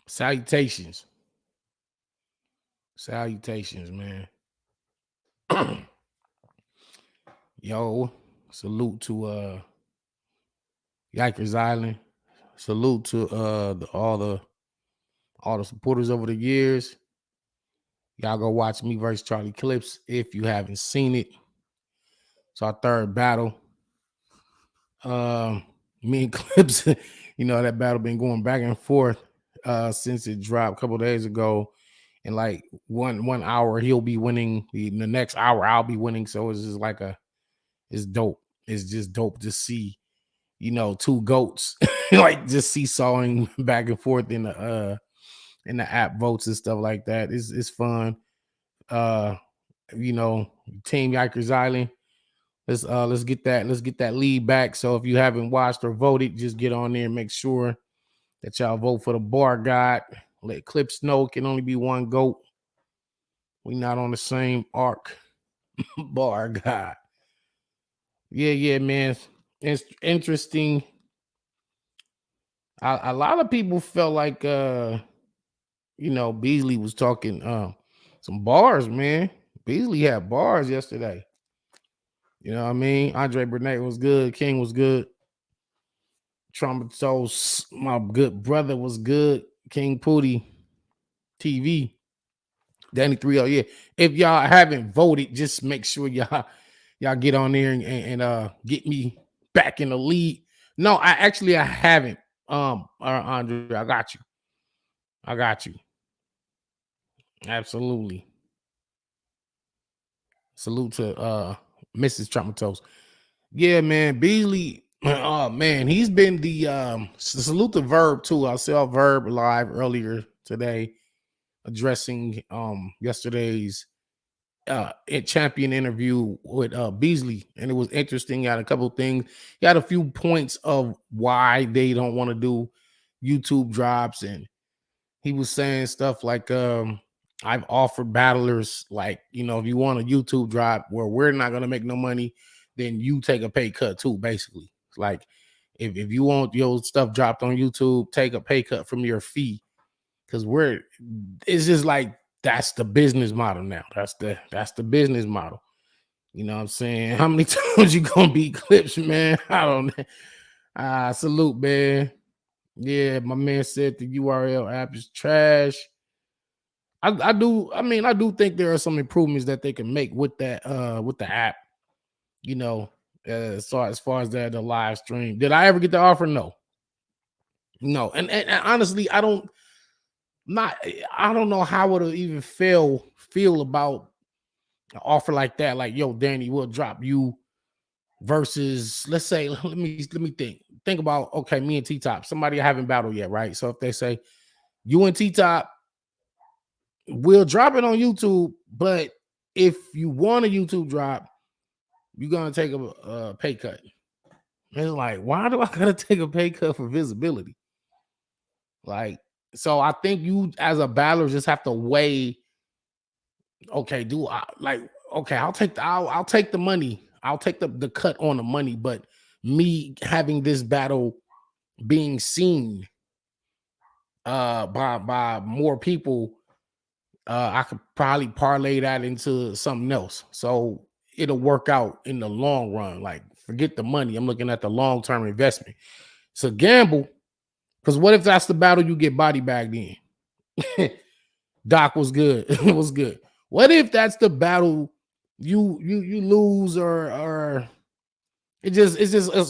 Salutations. Salutations, man. Yo, salute to Yikers Island. Salute to all the supporters over the years. Y'all go watch me versus Charlie Clips if you haven't seen it. It's our third battle. Me and Clips, that battle been going back and forth since it dropped a couple days ago. And like one hour he'll be winning. The next hour I'll be winning. So it's just like it's dope. It's just dope to see, two goats like just seesawing back and forth in the app votes and stuff like that. It's fun. Team Yikers Island. Let's get that lead back. So if you haven't watched or voted, just get on there and make sure that y'all vote for the bar god. Let Clips know it can only be one goat. We not on the same arc. Bar god. Yeah, man. It's interesting. A lot of people felt like Beasley was talking some bars, man. Beasley had bars yesterday. You know what I mean? Andre Burnett was good. King was good. Traumatos, my good brother, was good. King Pootie, TV, Danny 3L. Yeah. If y'all haven't voted, just make sure y'all get on there and get me back in the lead. No, I haven't. Andre, I got you. Absolutely. Salute to Mrs. Traumatos. Yeah, man. Beasley. Oh man, he's been the salute to Verb too. I saw Verb live earlier today addressing yesterday's champion interview with Beasley, and it was interesting. He had a couple of things. He had a few points of why they don't want to do YouTube drops, and he was saying stuff like I've offered battlers, like, if you want a YouTube drop where we're not going to make no money, then you take a pay cut too, basically. Like, if you want your stuff dropped on YouTube, take a pay cut from your fee. Because it's just like, that's the business model now. That's the business model. You know what I'm saying? How many times you going to beat Clips, man? I don't know. Salute, man. Yeah, my man said the URL app is trash. I do think there are some improvements that they can make with that with the app. As far as the live stream. Did I ever get the offer? No. And honestly, I don't know how would have even feel about an offer like that. Like, yo, Danny, we'll drop you versus, let's say, let me think about, okay, me and T-Top, somebody I haven't battled yet, right? So if they say you and T-Top, we'll drop it on YouTube, but if you want a YouTube drop, you're gonna take a pay cut. It's like, why do I gotta take a pay cut for visibility? Like, so I think you as a battler just have to weigh, okay, I'll take the money. I'll take the cut on the money, but me having this battle being seen by more people, I could probably parlay that into something else. So it'll work out in the long run. Like, forget the money. I'm looking at the long-term investment. It's a gamble. Because what if that's the battle you get body bagged in? Doc was good. It was good. What if that's the battle you lose, or it's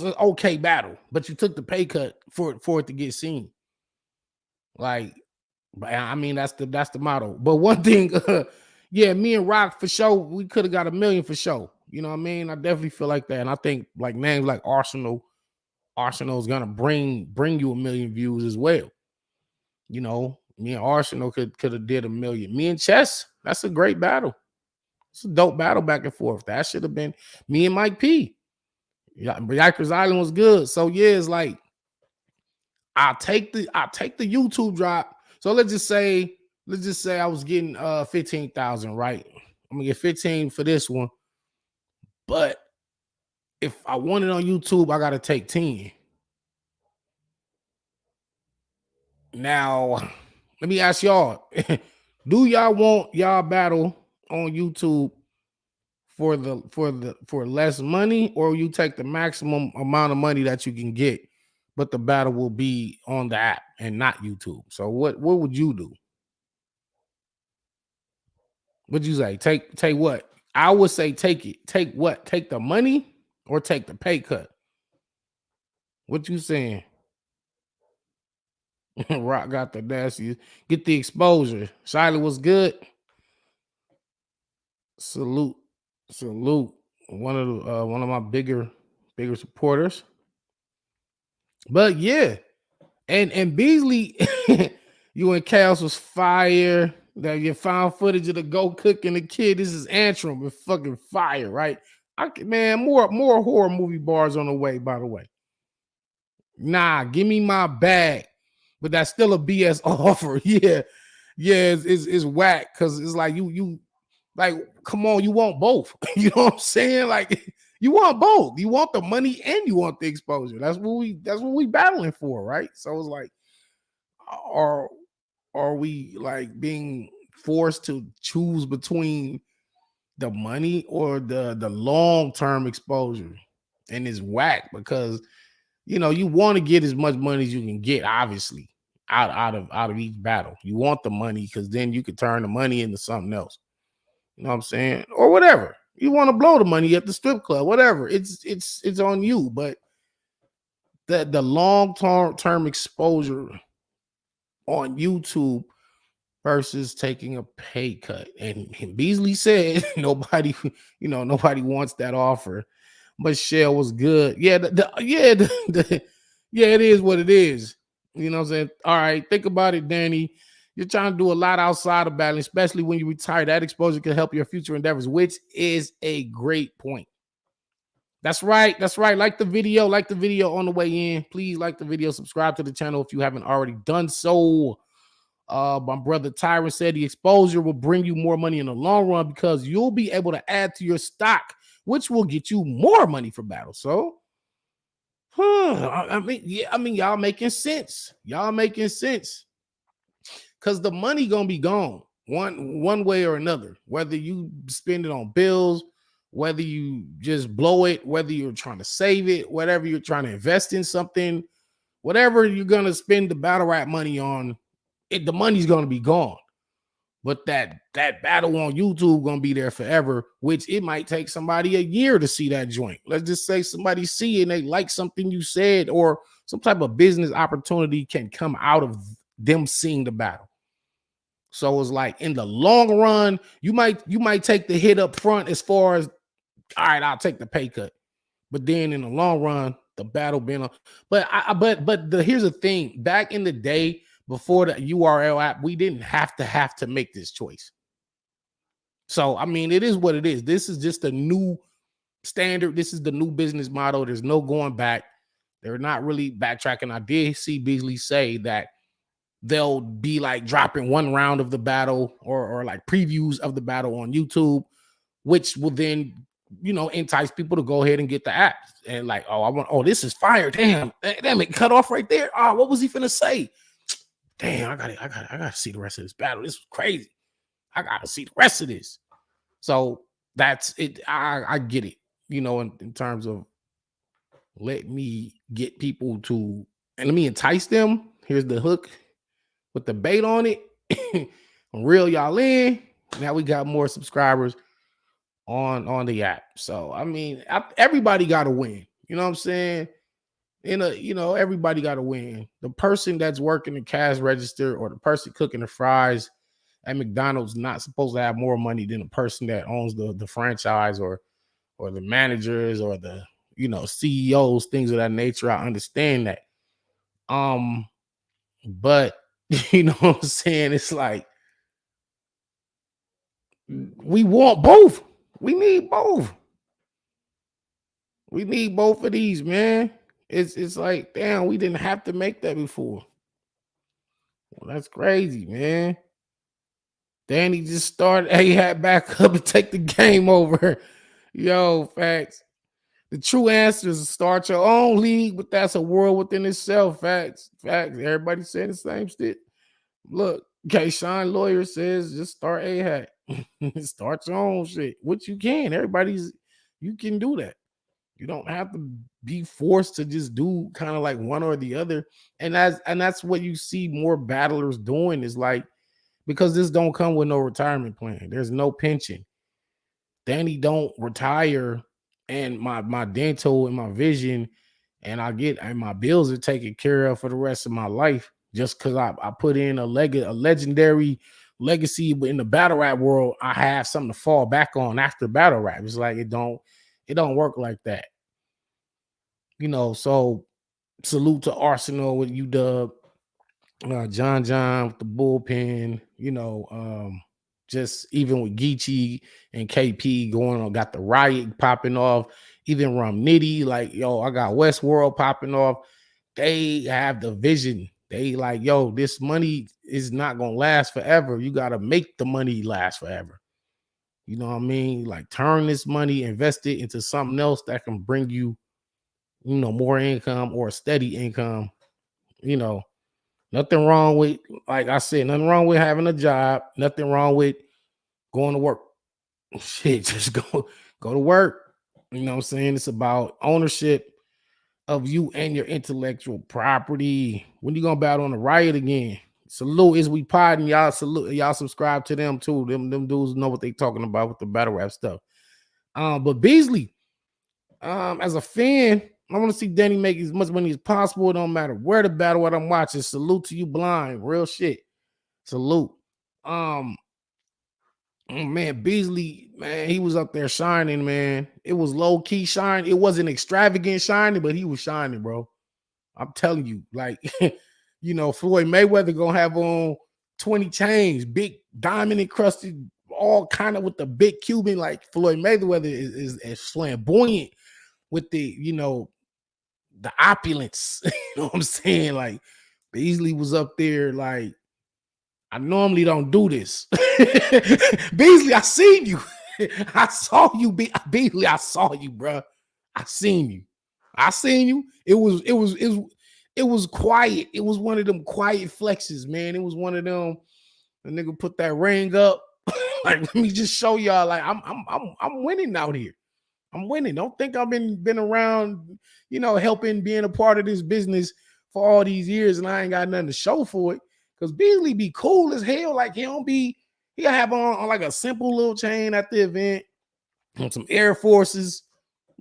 an okay battle, but you took the pay cut for it to get seen? Like, I mean, that's the motto. But one thing, yeah, me and Rock for sure, we could have got 1 million for sure. You know what I mean? I definitely feel like that, and I think like names like Arsenal's gonna bring you 1 million views as well. Me and Arsenal could have did 1 million. Me and Chess, that's a great battle. It's a dope battle back and forth. That should have been me and Mike P. Yeah, Yikers Island was good. So yeah, it's like I'll take the YouTube drop. So let's just say I was getting 15,000, right? I'm gonna get 15 for this one. But if I want it on YouTube, I gotta take 10. Now, Let me ask y'all: do y'all want y'all battle on YouTube for less money, or you take the maximum amount of money that you can get, but the battle will be on the app and not YouTube? So what would you do? What'd you say? Take what? I would say take it. Take what? Take the money or take the pay cut? What you saying? Rock got the nasty. Get the exposure. Shiley was good. Salute, salute. One of my bigger supporters. But yeah, and Beasley, you and Chaos was fire. That you found footage of the go cooking the kid. This is Antrim with fucking fire, right? Man, more horror movie bars on the way. By the way, nah, give me my bag, but that's still a BS offer. Yeah, yeah, it's whack because it's like you like, come on, you want both. You know what I'm saying? Like, you want both. You want the money and you want the exposure. That's what we battling for, right? So it's like, are are we like being forced to choose between the money or the long-term exposure? And it's whack because you want to get as much money as you can get, obviously, out of each battle. You want the money because then you could turn the money into something else. You know what I'm saying? Or whatever. You want to blow the money at the strip club, whatever. It's on you. But the long-term exposure on YouTube versus taking a pay cut. And Beasley said nobody wants that offer. But Shell was good. Yeah, yeah, it is what it is. You know what I'm saying? All right, think about it, Danny. You're trying to do a lot outside of battling, especially when you retire. That exposure can help your future endeavors, which is a great point. That's right. That's right. Like the video on the way in. Please like the video, subscribe to the channel if you haven't already done so. My brother Tyron said the exposure will bring you more money in the long run because you'll be able to add to your stock, which will get you more money for battle. So, y'all making sense. Y'all making sense. Because the money gonna be gone one way or another. Whether you spend it on bills, whether you just blow it, whether you're trying to save it, whatever you're trying to invest in something, whatever you're gonna spend the battle rap money on, the money's gonna be gone. But that battle on YouTube gonna be there forever, which it might take somebody a year to see that joint. Let's just say somebody see it and they like something you said, or some type of business opportunity can come out of them seeing the battle. So it's like in the long run, you might take the hit up front as far as, all right, I'll take the pay cut. But then in the long run, the battle been on. Here's the thing. Back in the day, before the URL app, we didn't have to make this choice. So I mean, it is what it is. This is just a new standard. This is the new business model. There's no going back. They're not really backtracking. I did see Beasley say that they'll be like dropping one round of the battle or like previews of the battle on YouTube, which will then entice people to go ahead and get the app and like, this is fire. Damn, it cut off right there. Oh, what was he finna say? Damn, I gotta see the rest of this battle. This was crazy. I gotta see the rest of this. So that's it. I get it, in terms of let me get people to, and let me entice them. Here's the hook with the bait on it. Reel y'all in. Now we got more subscribers on the app. So I mean, everybody got to win. You know what I'm saying? Everybody got to win. The person that's working the cash register or the person cooking the fries at McDonald's not supposed to have more money than the person that owns the franchise or the managers or the CEOs, things of that nature. I understand that. But you know what I'm saying? It's like we want both. We need both. We need both of these, man. It's like, damn, we didn't have to make that before. Well, that's crazy, man. Danny just started A-Hat back up and take the game over. Yo, facts. The true answer is start your own league, but that's a world within itself. Facts. Everybody saying the same shit. Look, Okay, Sean Lawyer says just start a hat. Start your own shit. Which you can. You can do that. You don't have to be forced to just do kind of like one or the other. And that's what you see more battlers doing is like, because this don't come with no retirement plan. There's no pension. Danny don't retire, and my dental and my vision and my bills are taken care of for the rest of my life just because I put in a legendary legacy. But in the battle rap world, I have something to fall back on after battle rap. It's like it don't work like that. So salute to Arsenal with UW, John with the bullpen, just even with Geechee and KP going on, got the riot popping off, even Rum Nitty, like, yo, I got Westworld popping off. They have the vision. They like, yo, this money is not gonna last forever. You gotta make the money last forever. You know what I mean? Like turn this money, invest it into something else that can bring you, more income or steady income, you know. Nothing wrong with, like I said, nothing wrong with having a job. Nothing wrong with going to work. Shit, just go to work. You know what I'm saying? It's about ownership of you and your intellectual property. When you gonna battle on the riot again? Salute is we pod and y'all salute. Y'all subscribe to them too. Them dudes know what they talking about with the battle rap stuff. But Beasley, as a fan, I want to see Danny make as much money as possible. It don't matter where the battle, what I'm watching. Salute to you, blind. Real shit. Salute. Um, man, Beasley, man, he was up there shining, man. It was low key shine. It wasn't extravagant shining, but he was shining, bro. I'm telling you, like, Floyd Mayweather gonna have on 20 chains, big diamond encrusted, all kind of with the big Cuban. Like Floyd Mayweather is flamboyant with the opulence. You know what I'm saying? Like Beasley was up there, like, I normally don't do this. Beasley, I seen you. I saw you, Beasley. I saw you, bro. I seen you. I seen you. It was quiet. It was one of them quiet flexes, man. It was one of them. The nigga put that ring up. Like, let me just show y'all. Like, I'm winning out here. I'm winning. Don't think I've been around, helping, being a part of this business for all these years, and I ain't got nothing to show for it. Because Beasley be cool as hell. Like he'll have on like a simple little chain at the event, on some Air Forces,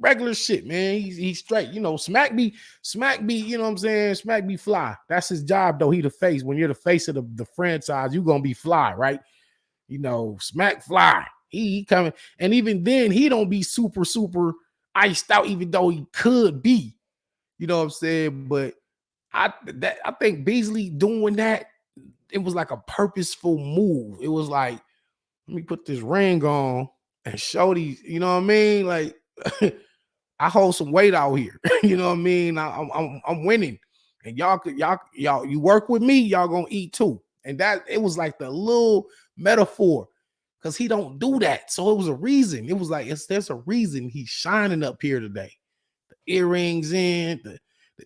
regular shit, man. He's straight. Smack be, you know what I'm saying? Smack be fly. That's his job, though. He the face. When you're the face of the franchise, you gonna be fly, right? Smack fly. He coming, and even then, he don't be super, super iced out, even though he could be. You know what I'm saying? But I think Beasley doing that, it was like a purposeful move. It was like, let me put this ring on and show these, you know what I mean? Like, I hold some weight out here. You know what I mean? I'm winning. And y'all, you work with me, y'all gonna eat too. And that, it was like the little metaphor, because he don't do that. So it was a reason. It was like, there's a reason he's shining up here today. The earrings in, the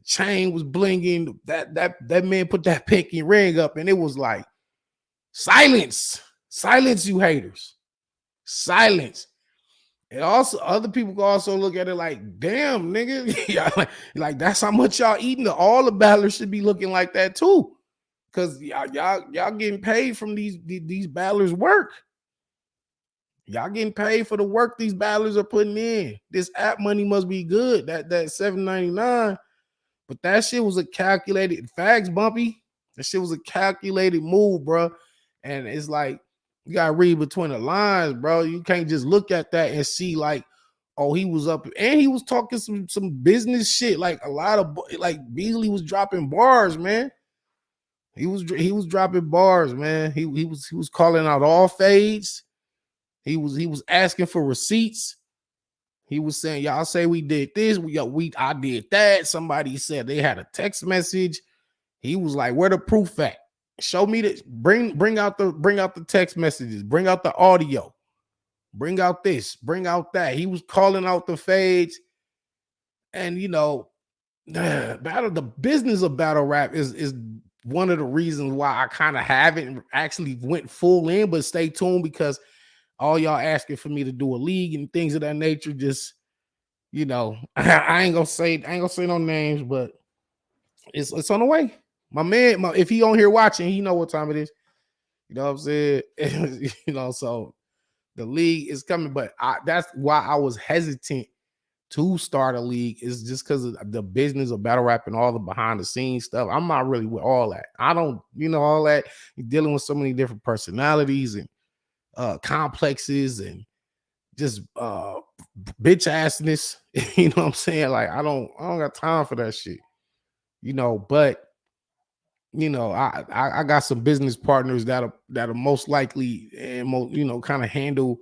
chain was blinging. That man put that pinky ring up, and it was like, silence, you haters, silence. And also, other people can also look at it like, damn, nigga, like that's how much y'all eating. All the battlers should be looking like that too, because y'all getting paid from these battlers' work. Y'all getting paid for the work these battlers are putting in. This app money must be good. That $7.99. But that shit was a calculated, fags, Bumpy. That shit was a calculated move, bro. And it's like, you gotta read between the lines, bro. You can't just look at that and see like, oh, he was up, and he was talking some business shit. Like a lot of, like, Beasley was dropping bars, man. He was dropping bars, man. He was calling out all fades. He was asking for receipts. He was saying, y'all say we did this, I did that. Somebody said they had a text message. He was like, where the proof at? Show me that. Bring out the text messages. Bring out the audio. Bring out this. Bring out that. He was calling out the fades. And the business of battle rap is one of the reasons why I kind of haven't actually went full in, but stay tuned because all y'all asking for me to do a league and things of that nature. Just I ain't gonna say no names, but it's on the way. My man, if he on here watching, he know what time it is. You know what I'm saying? So the league is coming, but that's why I was hesitant to start a league, is just because of the business of battle rap and all the behind the scenes stuff. I'm not really with all that. I don't, all that. You're dealing with so many different personalities and complexes and just bitch assness. You know what I'm saying? Like I don't got time for that shit. But I got some business partners that'll most likely and most, kind of handle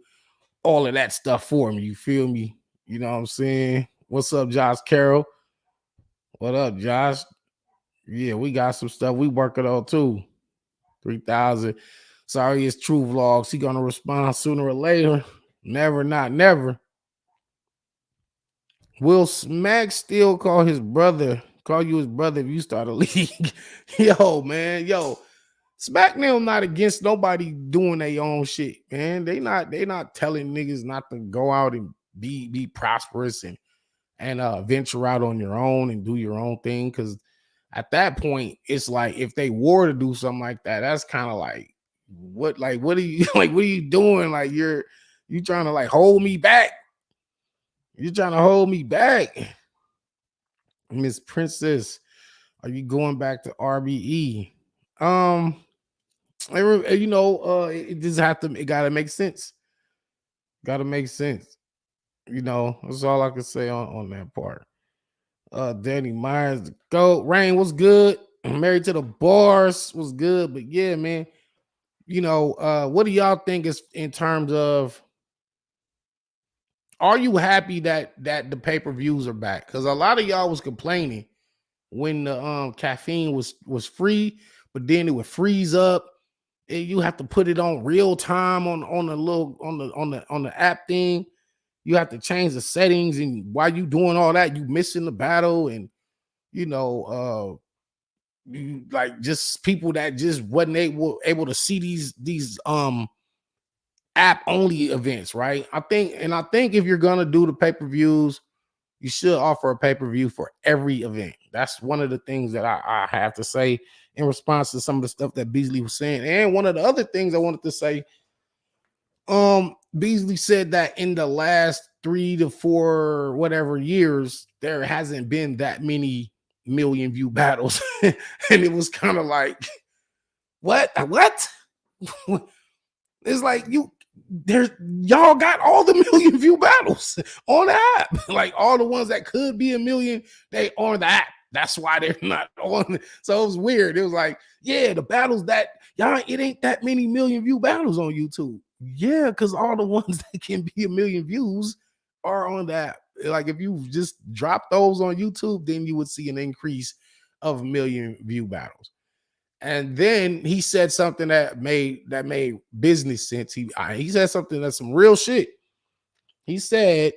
all of that stuff for me. You feel me? You know what I'm saying? What's up, Josh Carroll? What up, Josh? Yeah, we got some stuff we working on too. 3,000. Sorry, it's True Vlogs. He gonna respond sooner or later. Never, not never. Will Smack still call you his brother if you start a league? Yo, man, SmackDown not against nobody doing their own shit, man. They not telling niggas not to go out and be prosperous and venture out on your own and do your own thing. Cause at that point, it's like if they were to do something like that, that's kind of like what are you like, what are you doing? Like you trying to like hold me back. You're trying to hold me back. Miss Princess, are you going back to RBE? It just it gotta make sense. Gotta make sense. That's all I can say on that part. Danny Myers, the GOAT. Rain was good. Married to the Bars was good. But yeah, man. What do y'all think is in terms of, are you happy that the pay-per-views are back? Because a lot of y'all was complaining when the caffeine was free, but then it would freeze up. And you have to put it on real time on the app thing. You have to change the settings, and while you doing all that, you missing the battle, and you like just people that just wasn't able to see these app only events, right? I think if you're gonna do the pay-per-views, you should offer a pay-per-view for every event. That's one of the things that I have to say in response to some of the stuff that Beasley was saying. And one of the other things I wanted to say, Beasley said that in the last 3 to 4 whatever years, there hasn't been that many million view battles. And it was kind of like, what? It's like y'all got all the million view battles on the app. Like all the ones that could be a million, they on the app. That's why they're not on. So it was weird. It was like, yeah, the battles that y'all, it ain't that many million view battles on YouTube. Yeah, because all the ones that can be a million views are on that. Like if you just drop those on YouTube, then you would see an increase of million view battles. And then he said something that made business sense. He said something that's some real shit. He said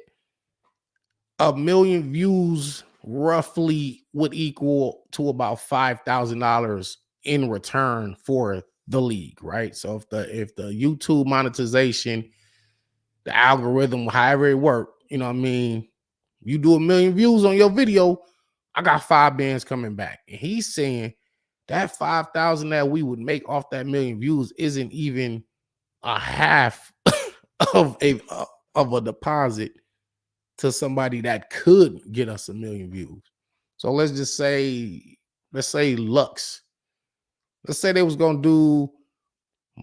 1 million views roughly would equal to about $5,000 in return for the league, right? So if the YouTube monetization, the algorithm, however it worked, you know what I mean? You do 1 million views on your video, I got 5 bands coming back. And he's saying that 5,000 that we would make off that 1 million views isn't even a half of a deposit to somebody that could get us 1 million views. So let's say Lux. Let's say they was gonna do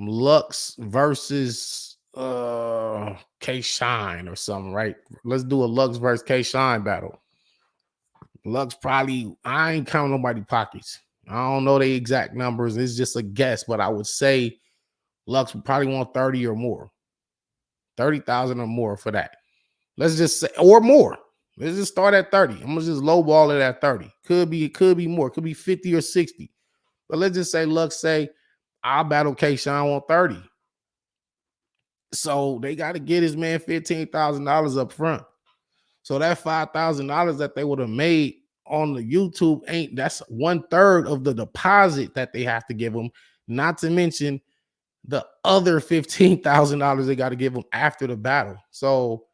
Lux versus K Shine or something, right? Let's do a Lux versus K Shine battle. Lux probably, I ain't counting nobody pockets. I don't know the exact numbers. It's just a guess, but I would say Lux would probably want 30 or more. 30,000 or more for that. Let's just say, or more. Let's just start at 30. I'm gonna just lowball it at 30. Could be more, could be 50 or 60. But let's just say Lux say, I'll battle K-Shine on 30. So they got to get his man $15,000 up front. So that $5,000 that they would have made on the YouTube ain't that's 1/3 of the deposit that they have to give them, not to mention the other $15,000 they got to give them after the battle. So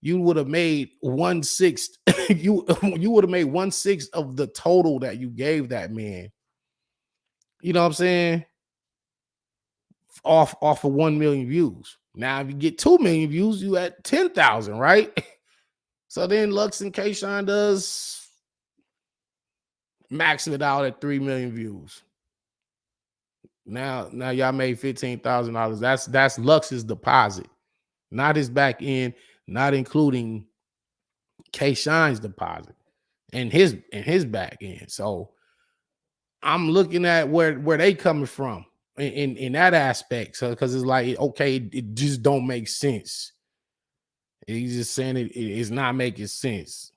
you would have made 1/6. You would have made 1/6 of the total that you gave that man. You know what I'm saying? Off of 1 million views. Now, if you get 2 million views, you at 10,000, right? So then Lux and Kayshawn does maxing it out at 3 million views. Now y'all made $15,000. That's Lux's deposit, not his back end, not including Kayshawn's deposit and his back end. So I'm looking at where they coming from in that aspect. So because it's like, okay, it just don't make sense. He's just saying it's not making sense.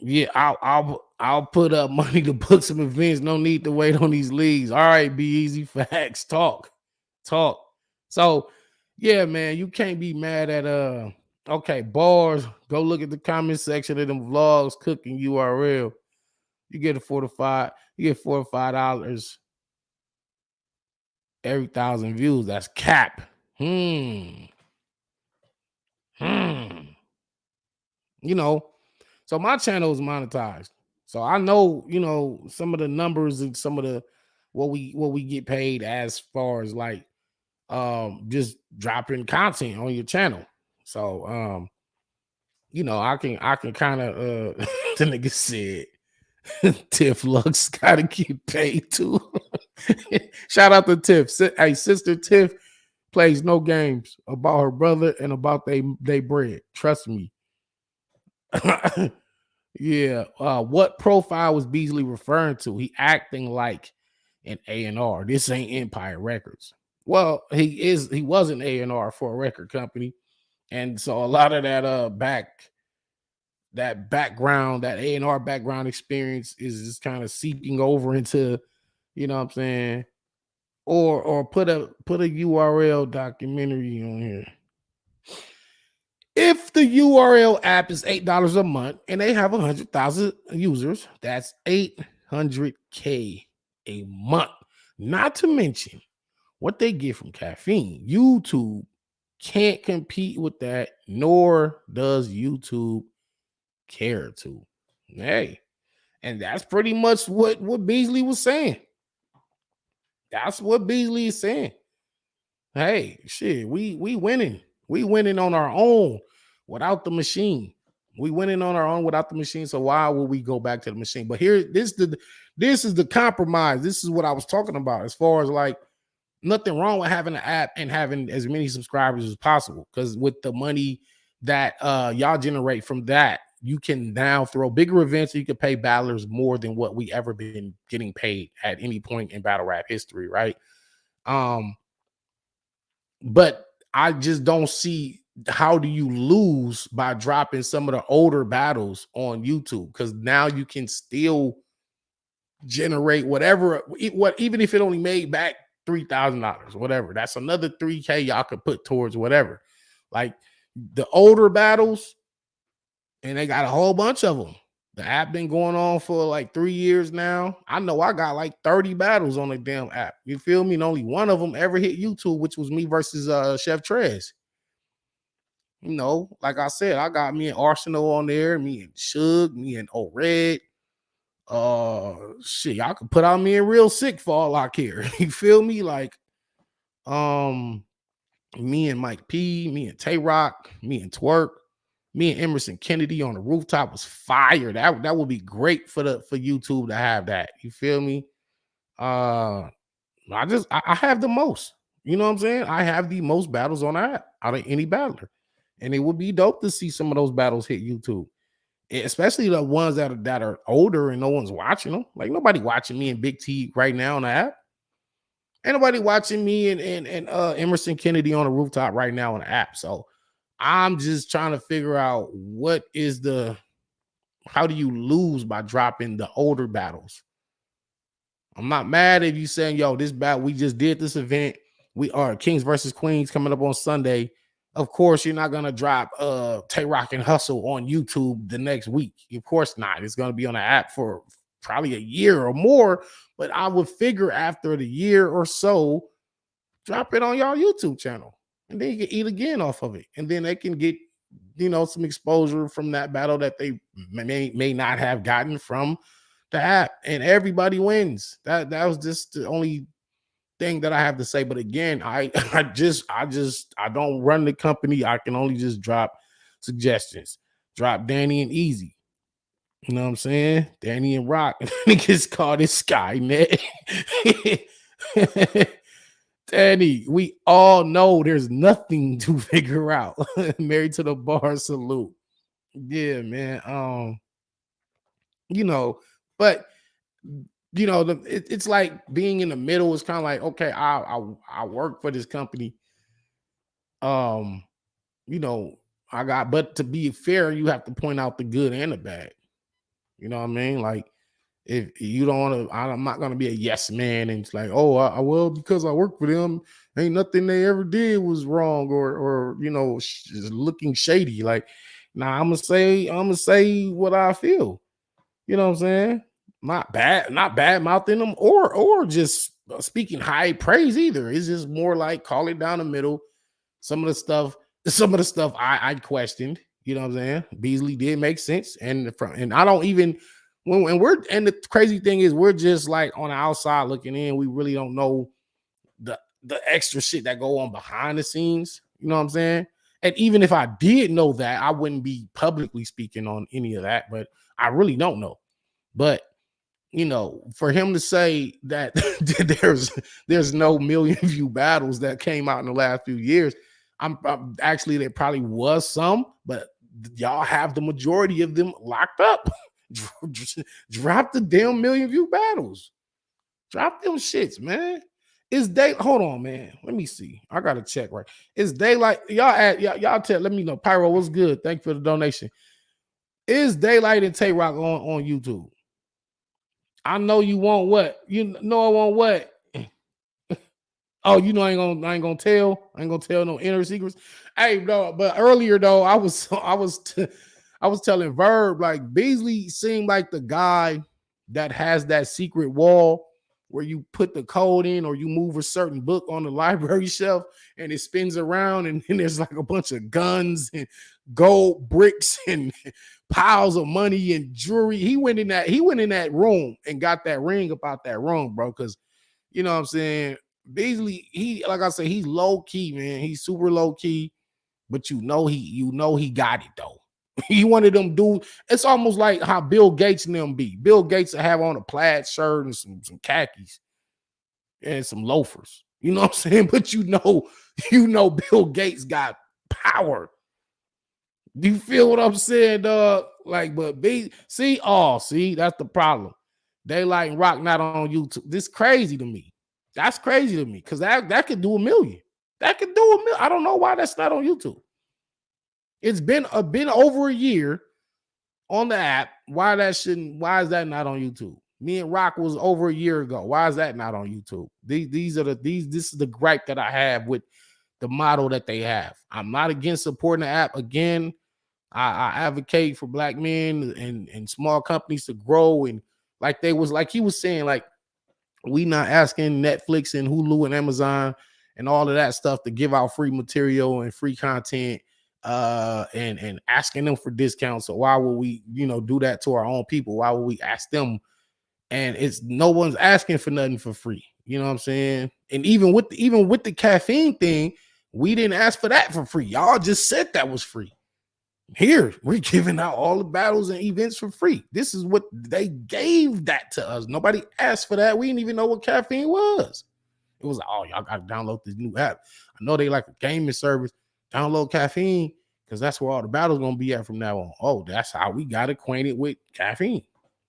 Yeah, I'll put up money to book some events. No need to wait on these leagues. All right, be easy. Facts. Talk. So yeah, man, you can't be mad at okay, bars. Go look at the comment section of them vlogs, cooking URL. You get a you get $4 or $5 every 1,000 views. That's cap. You know, so my channel is monetized. So I know, you know, some of the numbers and some of the what we get paid as far as like just dropping content on your channel. So you know, I can kind of the nigga said Tiff Lux gotta get paid too. Shout out to Tiff. Hey, sister Tiff plays no games about her brother and about they bread. Trust me. Yeah. What profile was Beasley referring to? He acting like an A&R. This ain't Empire Records. Well, he was an A&R for a record company. And so a lot of that background, that A&R background experience is just kind of seeping over into, you know what I'm saying? Or put a URL documentary on here. If the URL app is $8 a month and they have 100,000 users, that's $800K a month. Not to mention what they get from caffeine. YouTube can't compete with that, nor does YouTube care to. Hey, and that's pretty much what Beasley was saying. That's what Beasley is saying. Hey, shit, we winning. We winning on our own without the machine. We winning on our own without the machine. So why would we go back to the machine? But here, this is the compromise. This is what I was talking about as far as like nothing wrong with having an app and having as many subscribers as possible. Because with the money that y'all generate from that, you can now throw bigger events. You can pay battlers more than what we ever been getting paid at any point in battle rap history, right? But I just don't see how do you lose by dropping some of the older battles on YouTube, because now you can still generate whatever, even if it only made back $3,000, whatever. That's another $3K y'all could put towards whatever. Like the older battles, and they got a whole bunch of them. The app been going on for like 3 years now. I know I got like 30 battles on the damn app. You feel me? And only one of them ever hit YouTube, which was me versus Chef Trez. You know, like I said, I got me and Arsenal on there, me and Suge, me and O-Red. Shit, y'all can put out me and Real Sick for all I care. You feel me? Like, me and Mike P, me and Tay Rock, me and Twerk, me and Emerson Kennedy on the rooftop was fire. That would be great for YouTube to have that. You feel me? I have the most. You know what I'm saying? I have the most battles on that out of any battler. And it would be dope to see some of those battles hit YouTube, especially the ones that are older and no one's watching them. Like nobody watching me and Big T right now on the app. Ain't nobody watching me and Emerson Kennedy on the rooftop right now on the app. So I'm just trying to figure out how do you lose by dropping the older battles? I'm not mad if you saying, yo, this battle, we just did this event. We are Kings versus Queens coming up on Sunday. Of course, you're not gonna drop Tay Rock and Hustle on YouTube the next week. Of course not. It's gonna be on the app for probably a year or more. But I would figure after the year or so, drop it on y'all YouTube channel. And then you can eat again off of it. And then they can get, some exposure from that battle that they may not have gotten from the app. And everybody wins. That was just the only thing that I have to say. But again, I don't run the company. I can only just drop suggestions. Drop Danny and Easy. You know what I'm saying? Danny and Rock. Niggas called it Skynet. Danny, we all know there's nothing to figure out. Married to the bar, salute. Yeah, man. You know, but it's like being in the middle is kind of like, okay, I work for this company. Um, you know, but to be fair, you have to point out the good and the bad. You know what I mean? Like, if you don't want to, I'm not gonna be a yes man and it's like, oh, I well, because I work for them, ain't nothing they ever did was wrong or looking shady. Like, nah, I'm gonna say what I feel. You know what I'm saying? Not bad mouthing them or just speaking high praise either. It's just more like call it down the middle. Some of the stuff, I questioned. You know what I'm saying? Beasley did make sense, and I don't even and the crazy thing is we're just like on the outside looking in. We really don't know the extra shit that go on behind the scenes. You know what I'm saying? And even if I did know that, I wouldn't be publicly speaking on any of that. But I really don't know. But for him to say that there's no million view battles that came out in the last few years, I'm actually there probably was some, but y'all have the majority of them locked up. Drop the damn million view battles. Drop them shits, man. Is day? Hold on, man. Let me see. I gotta check right. Is daylight? Y'all tell. Let me know. Pyro, what's good? Thank you for the donation. Is Daylight and Tay Rock on YouTube? I know you want what? You know I want what? Oh, I ain't gonna tell. I ain't gonna tell no inner secrets. Hey, bro, but earlier though, I was telling Verb, like, Beasley seemed like the guy that has that secret wall where you put the code in or you move a certain book on the library shelf and it spins around and then there's like a bunch of guns and gold bricks and piles of money and jewelry. He went in that room and got that ring about that room, bro. Because you know what I'm saying? Beasley, like I said, he's low key, man. He's super low key, but he got it though. He one of them dudes. It's almost like how Bill Gates and them be. Bill Gates will have on a plaid shirt and some khakis and some loafers. You know what I'm saying? But Bill Gates got power. Do you feel what I'm saying, dog? Like, but see, that's the problem. Daylight and Rock not on YouTube. This crazy to me. That's crazy to me because that could do a million. That could do a million. I don't know why that's not on YouTube. It's been over a year on the app. Why is that not on YouTube? Me and Rock was over a year ago. Why is that not on YouTube? This is the gripe that I have with the model that they have. I'm not against supporting the app. Again, I advocate for black men and small companies to grow. And like he was saying, like, we not asking Netflix and Hulu and Amazon and all of that stuff to give out free material and free content and asking them for discounts. So why would we, do that to our own people? Why would we ask them? And it's no one's asking for nothing for free. You know what I'm saying? And even with the caffeine thing, we didn't ask for that for free. Y'all just said that was free. Here, we're giving out all the battles and events for free. This is what they gave that to us. Nobody asked for that. We didn't even know what caffeine was. It was like, oh, y'all got to download this new app. I know they like a gaming service. Download caffeine because that's where all the battles going to be at from now on. Oh, that's how we got acquainted with caffeine.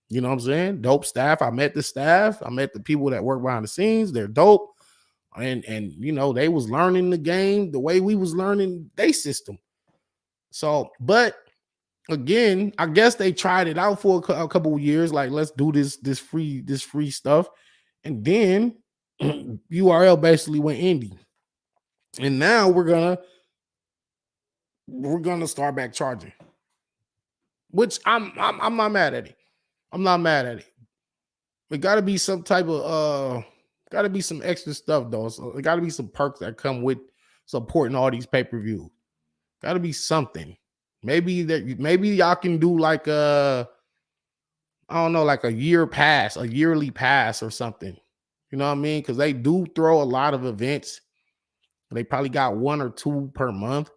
You know what I'm saying? Dope staff. I met the staff. I met the people that work behind the scenes. They're dope. And they was learning the game the way we was learning their system. So, but again, I guess they tried it out for a couple of years. Like, let's do this free stuff. And then URL basically went indie. And now we're gonna we're gonna start back charging. Which I'm not mad at it. I'm not mad at it. It gotta be some type of gotta be some extra stuff though. So there gotta be some perks that come with supporting all these pay-per-views. Gotta be something. Maybe y'all can do like I don't know, like a yearly pass or something. You know what I mean? Because they do throw a lot of events. They probably got one or two per month.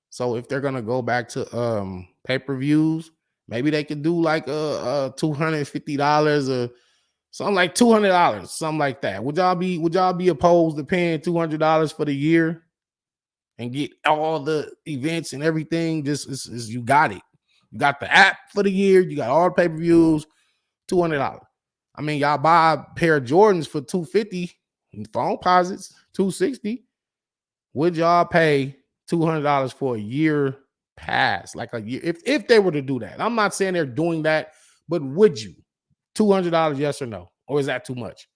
So if they're gonna go back to pay-per-views, maybe they could do like a $250 or something like $200, something like that. Would y'all be opposed to paying $200 for the year and get all the events and everything? Just is you got it. You got the app for the year, you got all the pay-per-views, $200. I mean, y'all buy a pair of Jordans for $250, phone posits, $260. Would y'all pay $200 for a year pass? Like a year, if they were to do that. I'm not saying they're doing that, but would you? $200, yes or no? Or is that too much?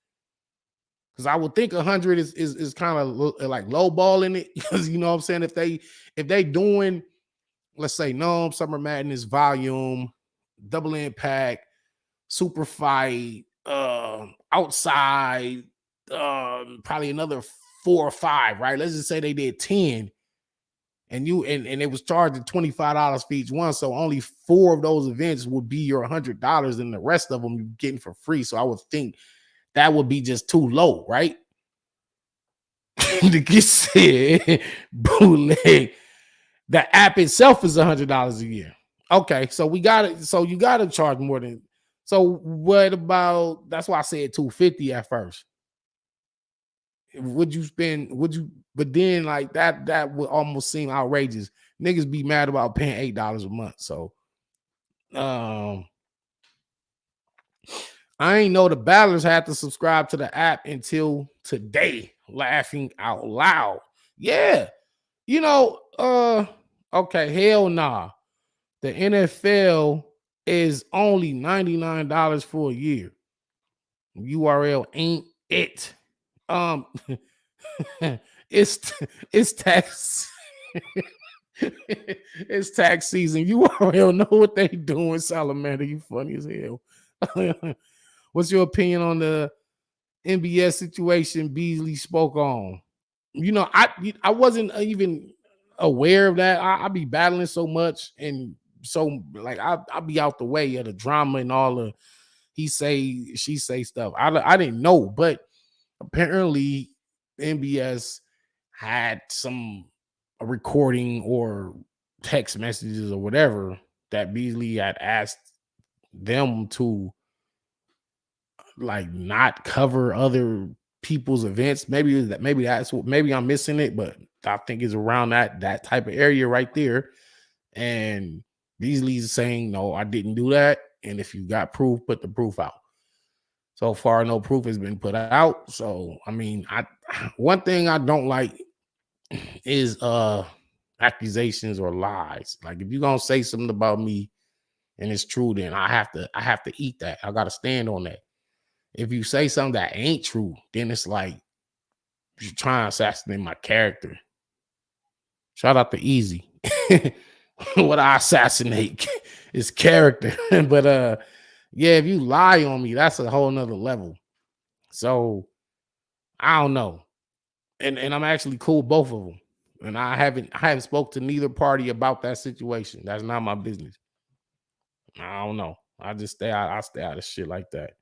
Because I would think 100 is kind of like low ball in it. Because you know what I'm saying? If they doing, let's say, no Summer Madness volume, Double Impact, Super Fight, outside, probably another 4 or 5, right? Let's just say they did 10, and it was charging $25 for each one. So only 4 of those events would be your $100, and the rest of them you're getting for free. So I would think that would be just too low, right? To get said bootleg. The app itself is $100 a year. Okay, so we got it. So you got to charge more than. So what about? That's why I said $250 at first. Would you spend? Would you? But then like that would almost seem outrageous. Niggas be mad about paying $8 a month. So um I ain't know the battlers had to subscribe to the app until today. Laughing out loud. Yeah. You know, okay, hell nah. The NFL is only $99 for a year. URL ain't it. Um it's it's tax it's tax season. URL know what they doing, Salamander. You funny as hell. What's your opinion on the MBS situation Beasley spoke on? You know, I wasn't even aware of that. I be battling so much, and so like I be out the way of the drama and all the he say she say stuff. I didn't know, but apparently MBS had some a recording or text messages or whatever that Beasley had asked them to like not cover other people's events. Maybe I'm missing it, but I think it's around that type of area right there. And Beasley's saying, no, I didn't do that. And if you got proof, put the proof out. So far, no proof has been put out. So I mean, one thing I don't like is accusations or lies. Like if you're gonna say something about me and it's true, then I have to eat that. I gotta stand on that. If you say something that ain't true, then it's like you're trying to assassinate my character. Shout out to Easy. What I assassinate is character. But yeah, if you lie on me, that's a whole nother level. So I don't know. And I'm actually cool with both of them. And I haven't spoke to neither party about that situation. That's not my business. I don't know. I stay out of shit like that.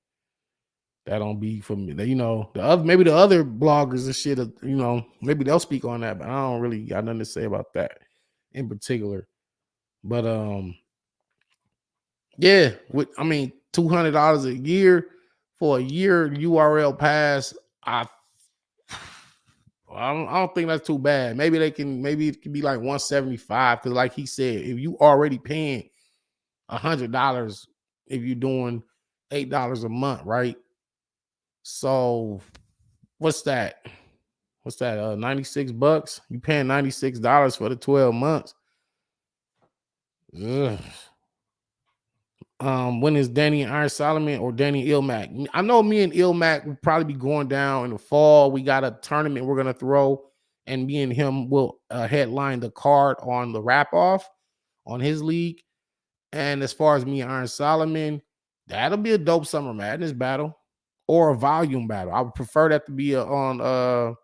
That don't be for me. You know, maybe the other bloggers and shit, you know, maybe they'll speak on that, but I don't really got nothing to say about that in particular. But yeah, I mean, $200 a year for a year URL pass. I don't think that's too bad. Maybe it can be like 175 because, like he said, if you already paying $100, if you're doing $8 a month, right? So what's that? What's that? $96. You paying $96 for the 12 months. Ugh. When is Danny and Iron Solomon or Danny Ilmac? I know me and Ilmac will probably be going down in the fall. We got a tournament we're gonna throw and me and him will headline the card on the wrap off on his league. And as far as me and Iron Solomon, that'll be a dope Summer Madness battle or a volume battle. I would prefer that to be on.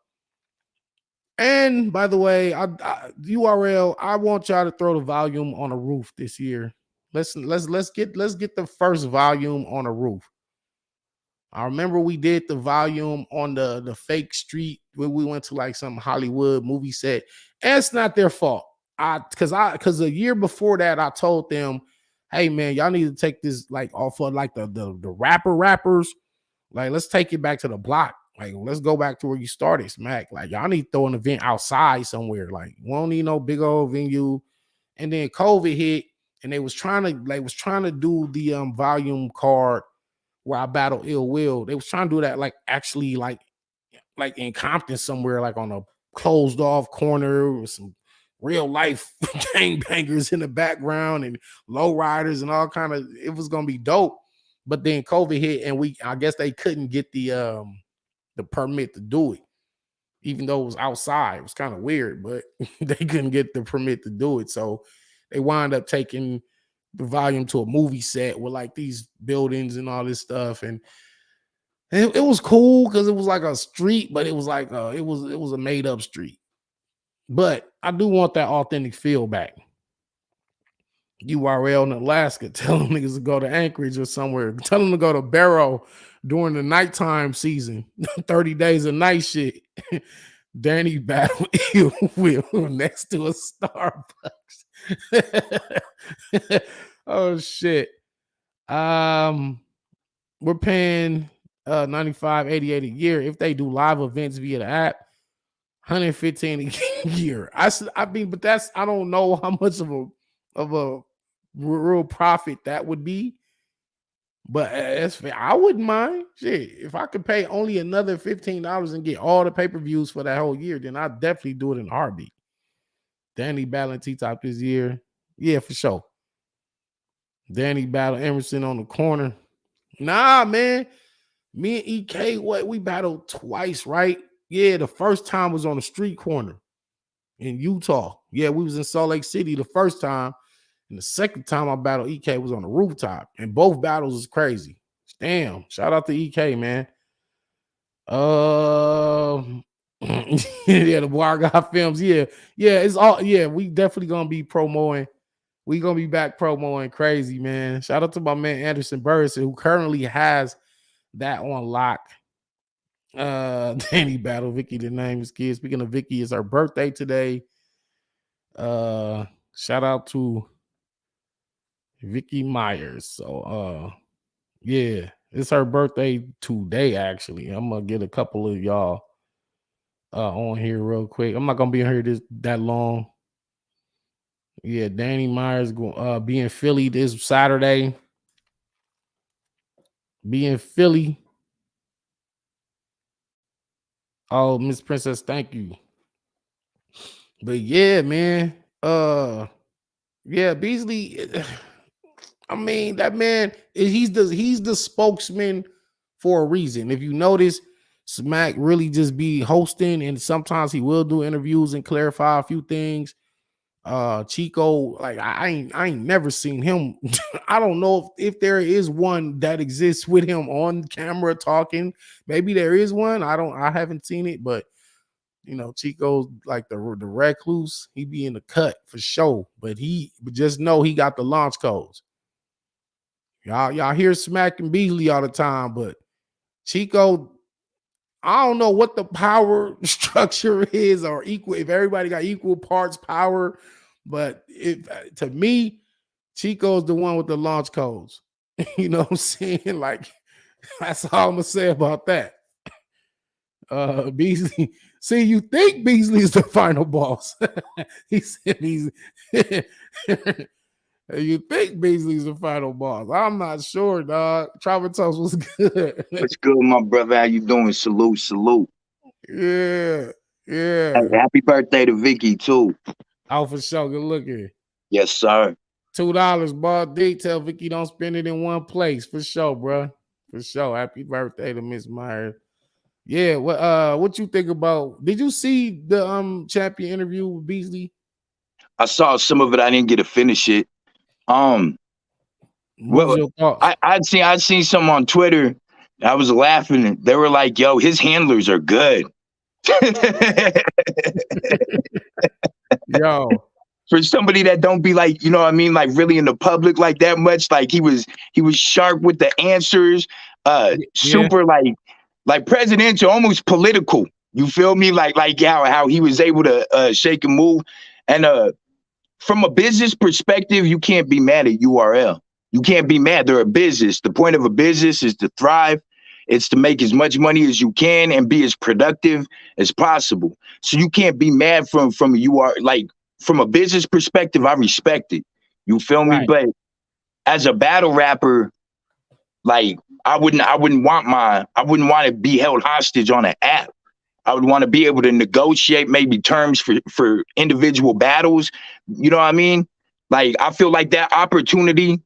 And by the way, URL, I want y'all to throw the volume on a roof this year. Let's get the first volume on a roof. I remember we did the volume on the fake street where we went to like some Hollywood movie set, and it's not their fault. Because a year before that, I told them, "Hey man, y'all need to take this like off of like the rappers. Like let's take it back to the block. Like let's go back to where you started, Smack. Like y'all need to throw an event outside somewhere. Like we don't need no big old venue." And then COVID hit, and they was trying to do the volume card where I battle Ill Will. They was trying to do that like actually like in Compton somewhere, like on a closed off corner with some real life gangbangers in the background and low riders and all kind of. It was gonna be dope, but then COVID hit, and I guess they couldn't get the permit to do it, even though it was outside. It was kind of weird, but they couldn't get the permit to do it, so they wound up taking the volume to a movie set with like these buildings and all this stuff, and it was cool because it was like a street, but it was like it was a made up street. But I do want that authentic feel back. URL in Alaska, tell them niggas to go to Anchorage or somewhere. Tell them to go to Barrow during the nighttime season. 30 days of night shit. Danny battle Ill Will next to a Starbucks. Oh shit. We're paying $95.88 a year if they do live events via the app. $115 a year. I mean, but that's, I don't know how much of a real profit that would be. But that's fair. I wouldn't mind. Shit, if I could pay only another $15 and get all the pay-per-views for that whole year, then I'd definitely do it in a heartbeat. Danny battling T-Top this year. Yeah, for sure. Danny battled Emerson on the corner. Nah, man. Me and EK, we battled twice, right? Yeah, the first time was on the street corner in Utah. Yeah, we was in Salt Lake City the first time. And the second time I battled EK was on the rooftop. And both battles was crazy. Damn. Shout out to EK, man. Yeah, the boy I got films. Yeah, it's all. Yeah, we definitely gonna be promoting. We gonna be back promoting crazy, man. Shout out to my man Anderson Burris, who currently has that on lock. Danny battle Vicky to name his kid. Speaking of Vicky, it's her birthday today. Shout out to Vicky Myers. So yeah, it's her birthday today, actually. I'm gonna get a couple of y'all on here real quick. I'm not gonna be here that long. Yeah, Danny Myers going be in Philly this Saturday. Be in Philly. Oh, Miss Princess, thank you. But yeah, man. Yeah, Beasley. I mean, that man, he's the spokesman for a reason. If you notice, Smack really just be hosting, and sometimes he will do interviews and clarify a few things. Chico, like I ain't never seen him. I don't know if there is one that exists with him on camera talking. Maybe there is one. I haven't seen it, but you know, Chico's like the recluse. He be in the cut for sure, but just know he got the launch codes. Y'all hear Smack and Beasley all the time, but Chico, I don't know what the power structure is or equal, if everybody got equal parts power, but to me, Chico's the one with the launch codes. You know what I'm saying? Like, that's all I'm gonna say about that. Beasley, see, you think Beasley is the final boss. He said he's you think Beasley's the final boss. I'm not sure, dog. Travatos was good. What's good, my brother? How you doing? Salute. Yeah. Hey, happy birthday to Vicky, too. Oh, for sure. Good looking. Yes, sir. $2, ball D. Tell Vicky don't spend it in one place. For sure, bro. For sure. Happy birthday to Miss Myers. Yeah, what you think about? Did you see the champion interview with Beasley? I saw some of it. I didn't get to finish it. Um, What was well, your thoughts? I'd seen some on Twitter. I was laughing. They were like, "Yo, his handlers are good." Yo, For somebody that don't be like, you know what I mean, like really in the public like that much, like he was sharp with the answers, yeah, super like presidential, almost political. You feel me? Like how he was able to shake and move. And from a business perspective, you can't be mad at URL. You can't be mad. They're a business. The point of a business is to thrive. It's to make as much money as you can and be as productive as possible. So you can't be mad from you are like from a business perspective. I respect it. You feel me? right, But as a battle rapper, like I wouldn't want to be held hostage on an app. I would want to be able to negotiate maybe terms for individual battles. You know what I mean? Like I feel like that opportunity,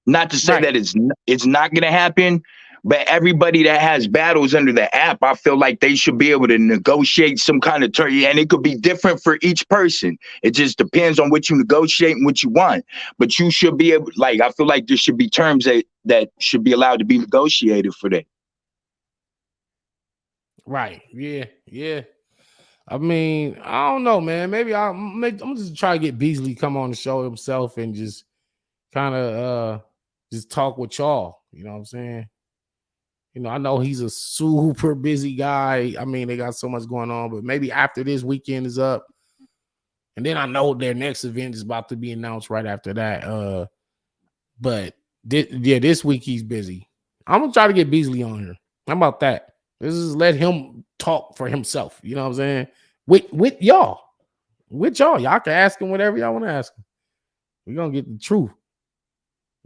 not to say right, that it's not going to happen, but everybody that has battles under the app, I feel like they should be able to negotiate some kind of term, and it could be different for each person. It just depends on what you negotiate and what you want. But you should be able, like, I feel like there should be terms that should be allowed to be negotiated for that. right. Yeah, yeah. I mean, I don't know, man. I'm just try to get Beasley come on the show himself and just kind of just talk with y'all. You know what I'm saying? You know, I know he's a super busy guy. I mean, they got so much going on, but maybe after this weekend is up, and then I know their next event is about to be announced right after that. But this week he's busy. I'm gonna try to get Beasley on here. How about that? This is let him talk for himself. You know what I'm saying? With y'all. With y'all. Y'all can ask him whatever y'all want to ask him. We're gonna get the truth.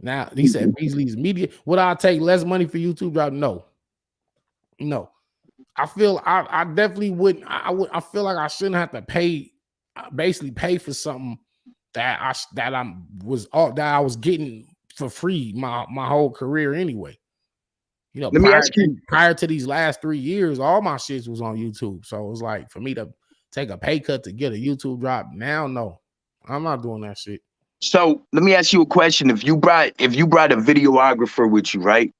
Now he said Beasley's media. Would I take less money for YouTube drop? No. No. I feel I definitely wouldn't. I feel like I shouldn't have to pay basically pay for something that I was getting for free my whole career anyway. You know, Let me ask you. prior to these last 3 years, all my shit was on YouTube. So it was like for me to take a pay cut to get a YouTube drop now, no, I'm not doing that shit. So let me ask you a question. If you brought a videographer with you, right,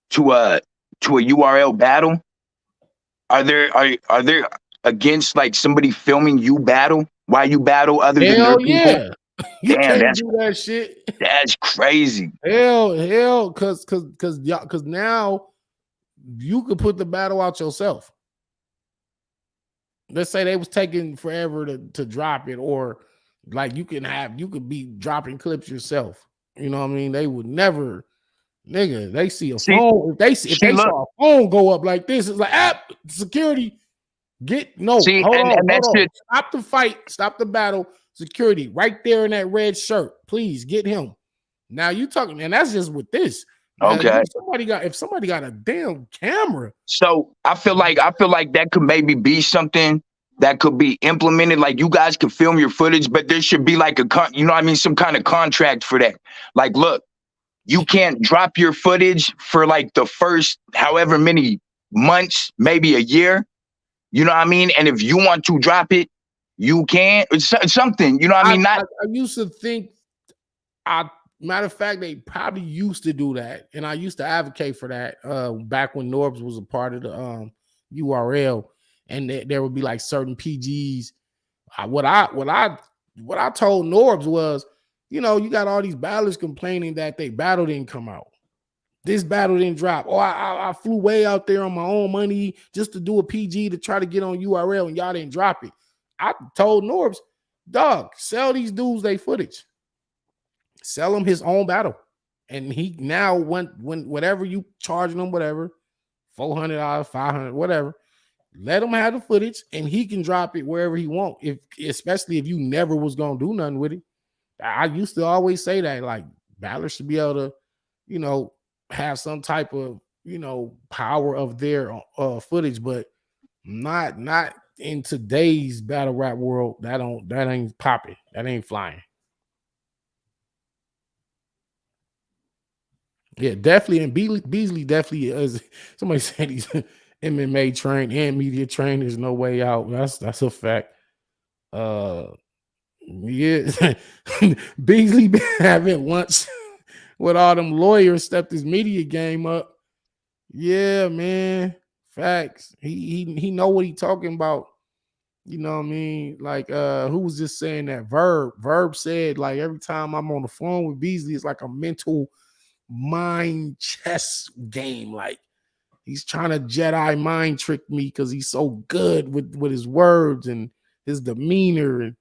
to a URL battle, are there against like somebody filming you battle while you battle other than their Hell people? yeah. You Damn, can't that's do that shit. that's crazy. Hell, cause now you could put the battle out yourself. Let's say they was taking forever to drop it, or like you could be dropping clips yourself. You know what I mean? They would never, nigga. They see a See, phone. If see, they look, saw a phone go up like this, it's like security. see, and Hold that on. shit. Stop the fight, stop the battle. Security right there in that red shirt. Please get him. Now you talking, and that's just with this. Now Okay. if somebody got a damn camera, So I feel like that could maybe be something that could be implemented. Like you guys can film your footage, but there should be like you know what I mean, some kind of contract for that. Like, look, you can't drop your footage for like the first however many months, maybe a year. You know what I mean? And if you want to drop it, you can. It's something. You know what I I, mean? Not. I used to think I matter of fact, they probably used to do that, and I used to advocate for that back when Norbs was a part of the URL, and there would be like certain PGs. What I told Norbs was, you know, you got all these battlers complaining that they battle didn't come out. This battle didn't drop. Oh, I flew way out there on my own money just to do a PG to try to get on URL, and y'all didn't drop it. I told Norbs, dog, sell these dudes they footage. Sell him his own battle. And he now when whatever you charging him, whatever, $400, $500, whatever, let him have the footage and he can drop it wherever he want. Especially if you never was gonna do nothing with it. I used to always say that like battlers should be able to, you know, have some type of, you know, power of their footage, but not in today's battle rap world. That ain't popping. That ain't flying. Yeah, definitely. And Beasley definitely is. Somebody said MMA trained and media trained. There's no way out. That's a fact. Yeah, Beasley been having lunch with all them lawyers, stepped his media game up. Yeah, man. Facts. He know what he talking about. You know what I mean? Like who was just saying that? Verb said like every time I'm on the phone with Beasley, it's like a mental mind chess game. Like he's trying to Jedi mind trick me because he's so good with his words and his demeanor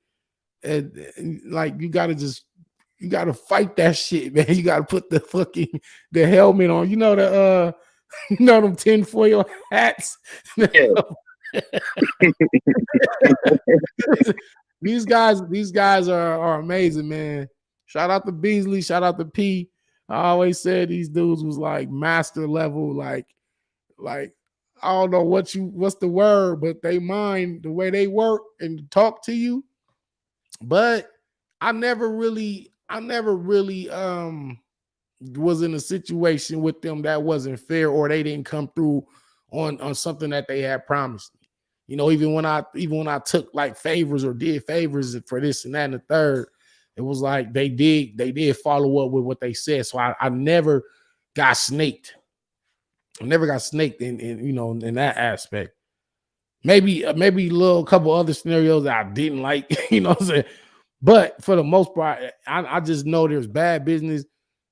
and like you gotta fight that shit, man. You gotta put the helmet on. You know you know them tinfoil hats. Yeah. These guys are amazing, man. Shout out to Beasley, shout out to P. I always said these dudes was like master level, like I don't know what's the word, but they mind the way they work and talk to you. But I never really was in a situation with them that wasn't fair or they didn't come through on something that they had promised me. You know, even when I took like favors or did favors for this and that and the third, it was like they did follow up with what they said. So I never got snaked. I never got snaked in you know in that aspect. Maybe a little couple other scenarios that I didn't like, you know what I'm saying? But for the most part, I just know there's bad business,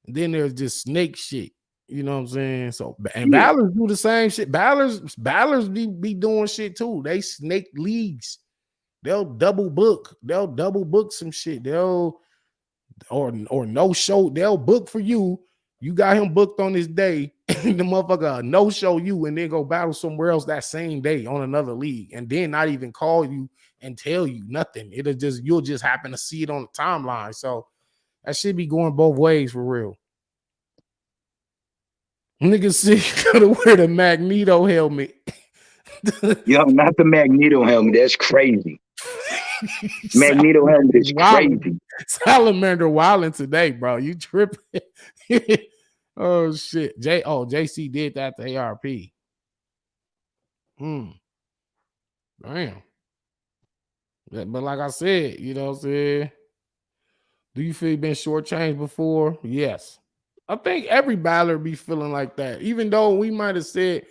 and then there's just snake shit. You know what I'm saying? So and ballers do the same shit. Ballers be doing shit too. They snake leagues. They'll double book. They'll double book some shit. They'll or no show. They'll book for you. You got him booked on this day. The motherfucker no show you and then go battle somewhere else that same day on another league, and then not even call you and tell you nothing. You'll just happen to see it on the timeline. So that should be going both ways for real. Niggas see gotta wear the Magneto helmet. Yo, not the Magneto helmet. That's crazy. Magneto helmet is crazy. Salamander wilding today, bro. You tripping? Oh shit. JC did that to ARP. Damn. But like I said, you know what I'm saying? Do you feel you've been shortchanged before? Yes. I think every battler be feeling like that. Even though we might have said,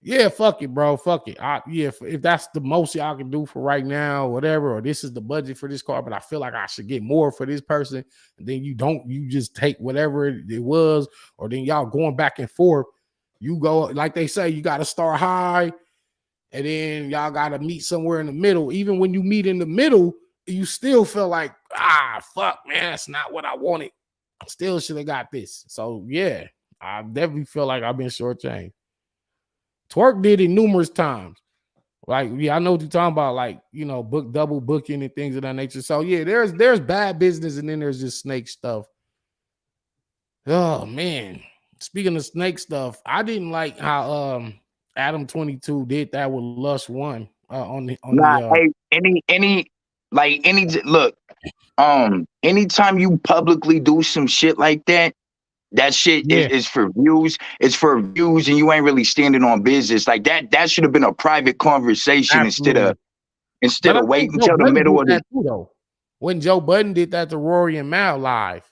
yeah, fuck it, bro. Fuck it. If that's the most y'all can do for right now, whatever, or this is the budget for this card, but I feel like I should get more for this person. And then you just take whatever it was, or then y'all going back and forth. You go, like they say, you got to start high, and then y'all got to meet somewhere in the middle. Even when you meet in the middle, you still feel like, fuck, man, that's not what I wanted. I still should have got this. So, yeah, I definitely feel like I've been shortchanged. Twerk did it numerous times. Like, yeah, I know what you're talking about, like, you know, double booking and things of that nature. So, yeah, there's bad business and then there's just snake stuff. Oh, man. Speaking of snake stuff, I didn't like how Adam 22 did that with Lush 1 anytime you publicly do some shit like that, that shit is for views. It's for views, and you ain't really standing on business. Like that should have been a private conversation. Absolutely. instead of waiting until the middle of the though. When Joe Budden did that to Rory and Mal live.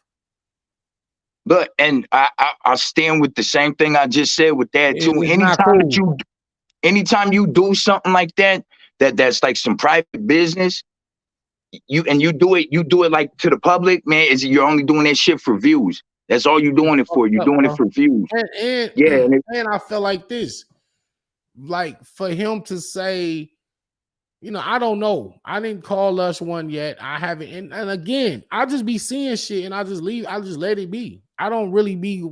But and I stand with the same thing I just said with that too. Anytime you do something like that's like some private business, you do it like to the public, man, you're only doing that shit for views. That's all you're doing it for. You're doing it for views. And I felt like this. Like for him to say, you know, I don't know. I didn't call us one yet. I haven't. And again, I just be seeing shit and I just leave. I just let it be. I don't really be,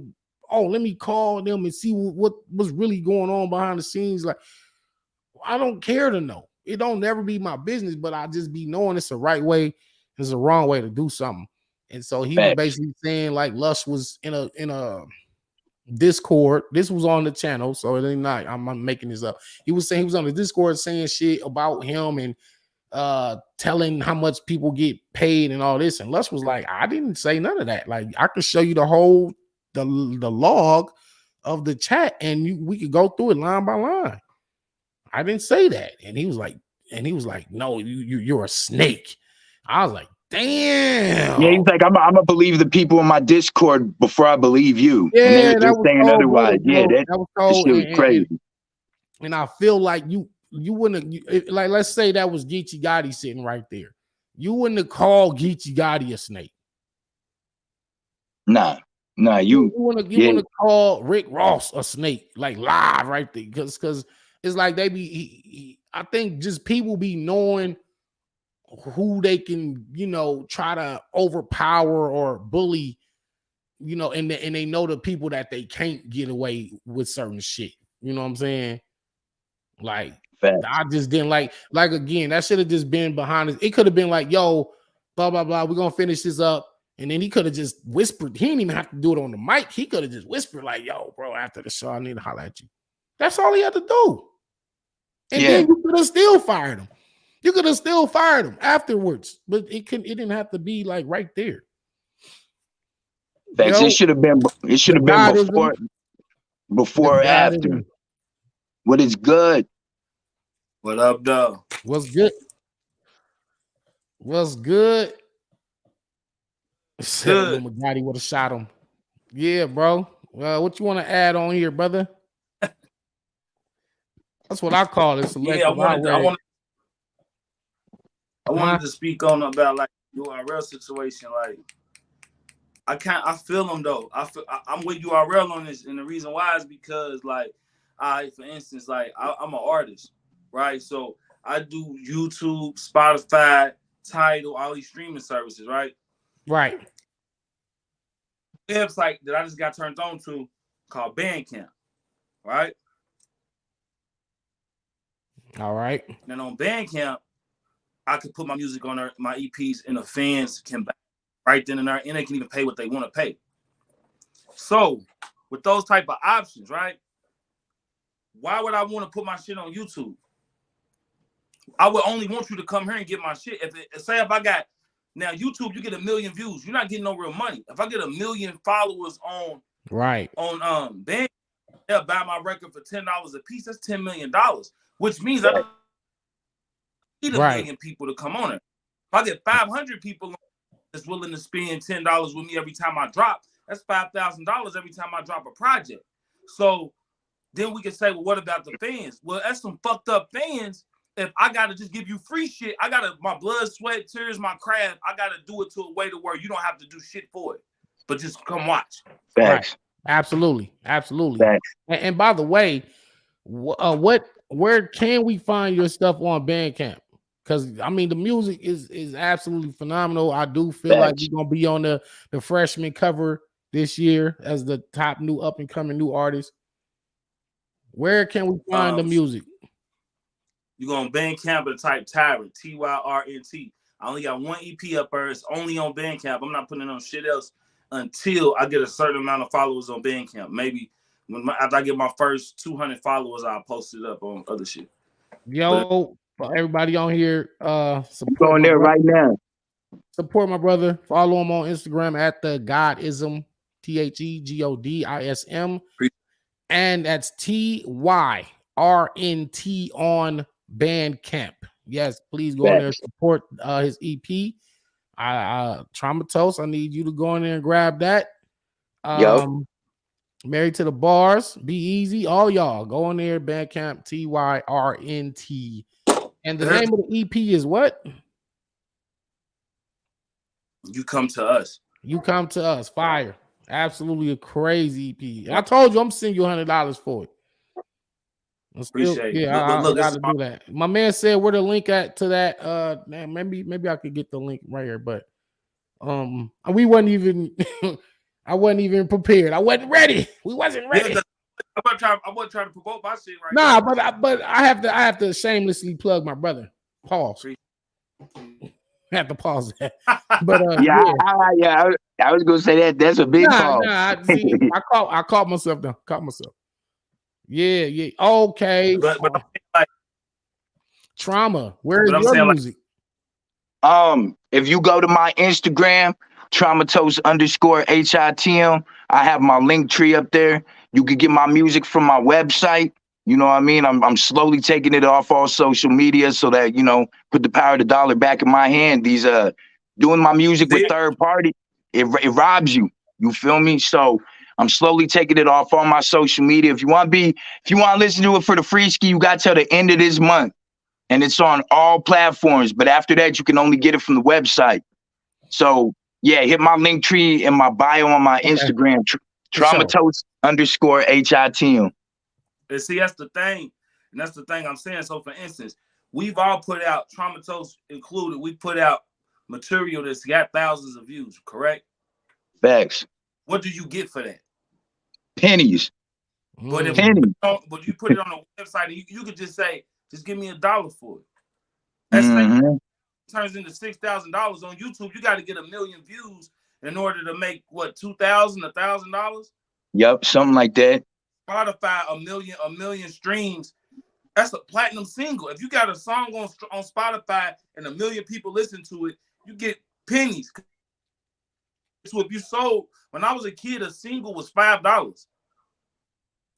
let me call them and see what's really going on behind the scenes. Like, I don't care to know. It don't never be my business, but I just be knowing it's the right way. It's the wrong way to do something. And so he was basically saying like Lush was in a Discord. This was on the channel, so it ain't not. I'm making this up. He was saying he was on the Discord saying shit about him and telling how much people get paid and all this. And Lush was like, I didn't say none of that. Like I could show you the log of the chat, and we could go through it line by line. I didn't say that. And he was like, no, you're a snake. I was like, damn. Yeah, he's like, I'm gonna believe the people in my Discord before I believe you. And Yeah, they're that was saying cold, otherwise. bro. Yeah, That was that cold. shit was crazy. And I feel like you wouldn't like, let's say that was Geechee Gotti sitting right there. You wouldn't have called Geechee Gotti a snake. Nah, You want to call Rick Ross a snake, like live right there, because it's like they be. I think just people be knowing who they can, try to overpower or bully, and they know the people that they can't get away with certain shit. You know what I'm saying? Like, Facts. I just didn't like again, that should have just been behind us. It could have been like, yo, blah, blah, blah. We're gonna finish this up. And then he could have just whispered. He didn't even have to do it on the mic. He could have just whispered, like, yo, bro, after the show, I need to holler at you. That's all he had to do. And then you could have still fired him. You could have still fired him afterwards. But it didn't have to be like right there. Facts. It should have been before or after. What is good? What up, though? What's good? What's good? Good. Bugatti would have shot him. Yeah, bro. What you want to add on here, brother? That's what I call it. Yeah, I wanted to speak on about like URL situation. Like, I feel them though. I'm with URL on this, and the reason why is because, like, for instance, like I'm an artist, right? So I do YouTube, Spotify, Tidal, all these streaming services, right? Right. Website that I just got turned on to called Bandcamp, right? All right. And on Bandcamp, I could put my music on there, my EPs, and the fans can buy right then and there, and they can even pay what they want to pay. So with those type of options, right? Why would I want to put my shit on YouTube? I would only want you to come here and get my shit. If I got now YouTube, you get 1 million views. You're not getting no real money. If I get 1 million followers on Bandcamp, they'll buy my record for $10 a piece. That's $10 million, which means I need 1 million people to come on it. If I get 500 people that's willing to spend $10 with me every time I drop, that's $5,000 every time I drop a project. So then we can say, well, what about the fans? Well, that's some fucked up fans. If I gotta just give you free shit, my blood, sweat, tears, my craft, I gotta do it to a way to where you don't have to do shit for it, but just come watch. Facts. Right. Absolutely. Facts. And by the way, where can we find your stuff on Bandcamp? Because I mean, the music is absolutely phenomenal. I do feel like you're gonna be on the freshman cover this year as the top new up and coming new artist. Where can we find the music? You go on Bandcamp and type Tyrant, Tyrnt. I only got one EP up there. It's only on Bandcamp. I'm not putting it on shit else until I get a certain amount of followers on Bandcamp. Maybe after I get my first 200 followers, I'll post it up on other shit. Yo, for everybody on here, support there right now. Support my brother. Follow him on Instagram at the Godism, TheGodism, and that's TYRNT on Bandcamp. Yes, please go in there and support his EP. Traumatose. I need you to go in there and grab that. Married to the Bars, Be Easy. All y'all go in there, Bandcamp, TYRNT. And the name of the EP is what? You Come to Us. You Come to Us. Fire. Absolutely a crazy EP. And I told you I'm sending you $100 for it. Appreciate it. Yeah, I gotta do that. My man said where the link at to that. Maybe I could get the link right here, but we wasn't even I wasn't even prepared. I wasn't ready. We wasn't ready. I'm not trying to promote my shit right now. But I have to shamelessly plug my brother. Pause. I have to pause that. But I was gonna say that's a big pause. I caught myself though. Caught myself. Yeah. Okay. But like Trauma. Where is your music? If you go to my Instagram, Traumatose_HITM, I have my link tree up there. You can get my music from my website. You know what I mean? I'm slowly taking it off all social media so that, put the power of the dollar back in my hand. These doing my music with third party, it robs you. You feel me? So I'm slowly taking it off all my social media. If you want to listen to it for the free ski, you got till the end of this month. And it's on all platforms. But after that, you can only get it from the website. So yeah, hit my link tree in my bio on my Instagram, Traumatose_HITM. And see, that's the thing. And that's the thing I'm saying. So for instance, we've all put out, Traumatose included, we put out material that's got thousands of views, correct? Facts. What do you get for that? Pennies. But if you put it on a website, you could just say, just give me $1 for it. That turns into $6,000 on YouTube. You got to get 1 million views in order to make what, $2,000, $1,000? Yep, something like that. Spotify, 1 million streams. That's a platinum single. If you got a song on Spotify and 1 million people listen to it, you get pennies. So if you sold, when I was a kid, a single was $5.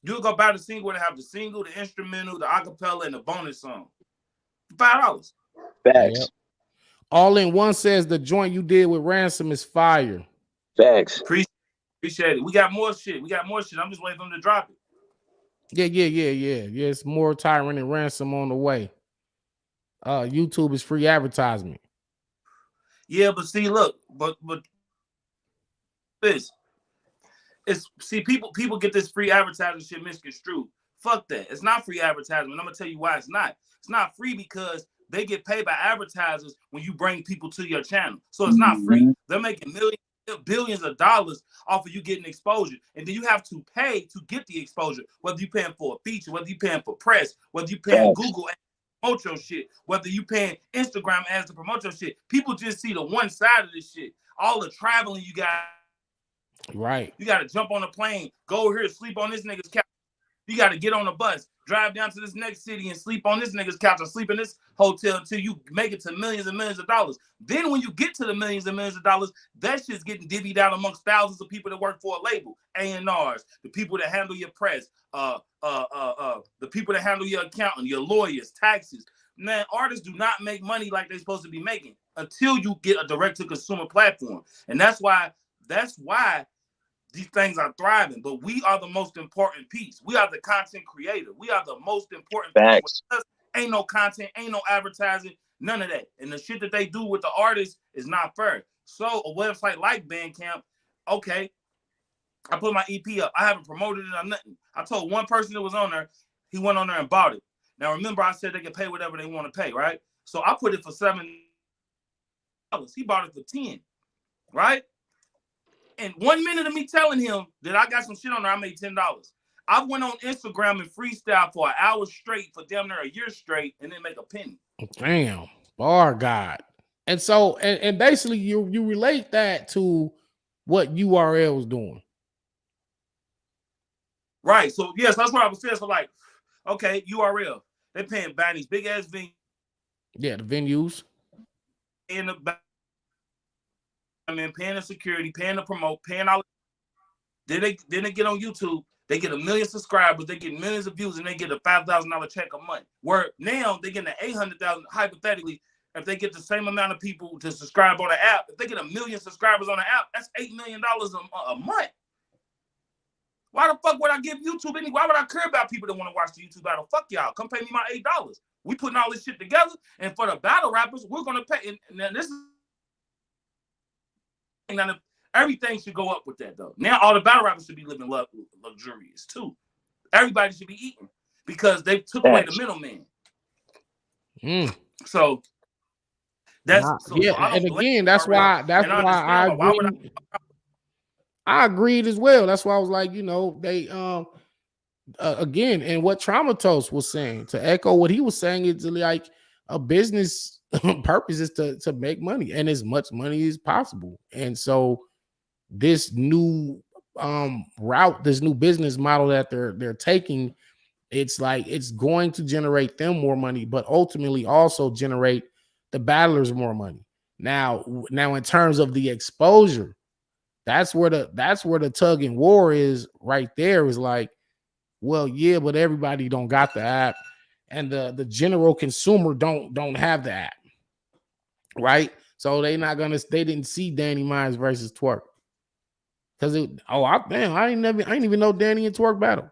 You'll go buy the single and have the single, the instrumental, the acapella, and the bonus song. $5. Facts. Yep. All in One says the joint you did with Ransom is fire. Facts. Appreciate it. We got more shit. I'm just waiting for them to drop it. Yeah. It's more Tyrant and Ransom on the way. YouTube is free advertisement. Yeah, but see, look, but this. People get this free advertising shit misconstrued. Fuck that. It's not free advertisement. I'm gonna tell you why it's not. It's not free because they get paid by advertisers when you bring people to your channel. So it's not free. They're making billions of dollars off of you getting exposure. And then you have to pay to get the exposure, whether you're paying for a feature, whether you're paying for press, whether you're paying Google ads to promote your shit, whether you're paying Instagram ads to promote your shit. People just see the one side of this shit. All the traveling you got. Right. You got to jump on a plane, go here, sleep on this nigga's couch. You got to get on a bus, drive down to this next city and sleep on this nigga's couch or sleep in this hotel until you make it to millions and millions of dollars. Then when you get to the millions and millions of dollars, that shit's getting divvied out amongst thousands of people that work for a label, A&Rs, the people that handle your press, the people that handle your accountant, your lawyers, taxes. Man, artists do not make money like they're supposed to be making until you get a direct-to-consumer platform. And that's why these things are thriving, but we are the most important piece. We are the content creator. We are the most important piece. Ain't no content, ain't no advertising, none of that. And the shit that they do with the artists is not fair. So a website like Bandcamp, okay, I put my EP up. I haven't promoted it or nothing. I told one person that was on there, he went on there and bought it. Now remember, I said they can pay whatever they want to pay, right? So I put it for $7. He bought it for 10, right? And 1 minute of me telling him that I got some shit on there, I made $10. I went on Instagram and freestyle for an hour straight for damn near a year straight and then make a penny. Damn, bar God. And so, and basically you relate that to what URL was doing. Right. So yes, that's what I was saying. So like, okay, URL. They paying buying these big ass venues. Yeah, the venues. Paying the paying the security, paying the promote, paying all. Then they get on YouTube. They get 1 million subscribers. They get millions of views, and they get a $5,000 check a month. Where now they get 800,000. Hypothetically, if they get the same amount of people to subscribe on the app, if they get 1 million subscribers on the app, that's $8 million a month. Why the fuck would I give YouTube any? Why would I care about people that want to watch the YouTube battle? Fuck y'all. Come pay me my $8. We putting all this shit together, and for the battle rappers, we're gonna pay. And this is everything should go up with that though. Now all the battle rappers should be living luxurious too. Everybody should be eating because they took away the middleman. So that's and again, that's why I agreed as well. That's why I was like, they again, and what Traumatose was saying, to echo what he was saying, is like a business purpose is to make money and as much money as possible. And so this new route, this new business model that they're taking, it's like it's going to generate them more money, but ultimately also generate the battlers more money. Now in terms of the exposure, that's where the tug and war is right there, is like, Well, yeah, but everybody don't got the app, and the general consumer don't have the app, right? So they didn't see Danny Mines versus Twerk. Cause I didn't even know Danny and Twerk battle.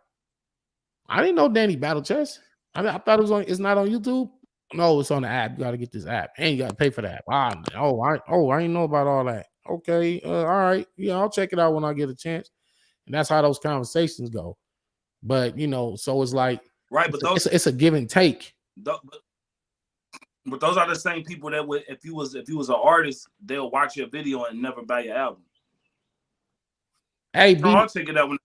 I didn't know Danny battle chess. I thought it's not on YouTube. No, it's on the app. You gotta get this app. And you gotta pay for the app. I didn't know about all that. Okay, all right. Yeah, I'll check it out when I get a chance. And that's how those conversations go. But so it's like right, but it's a give and take. But those are the same people that would, if you was an artist, they'll watch your video and never buy your album. Hey, I'll check it out when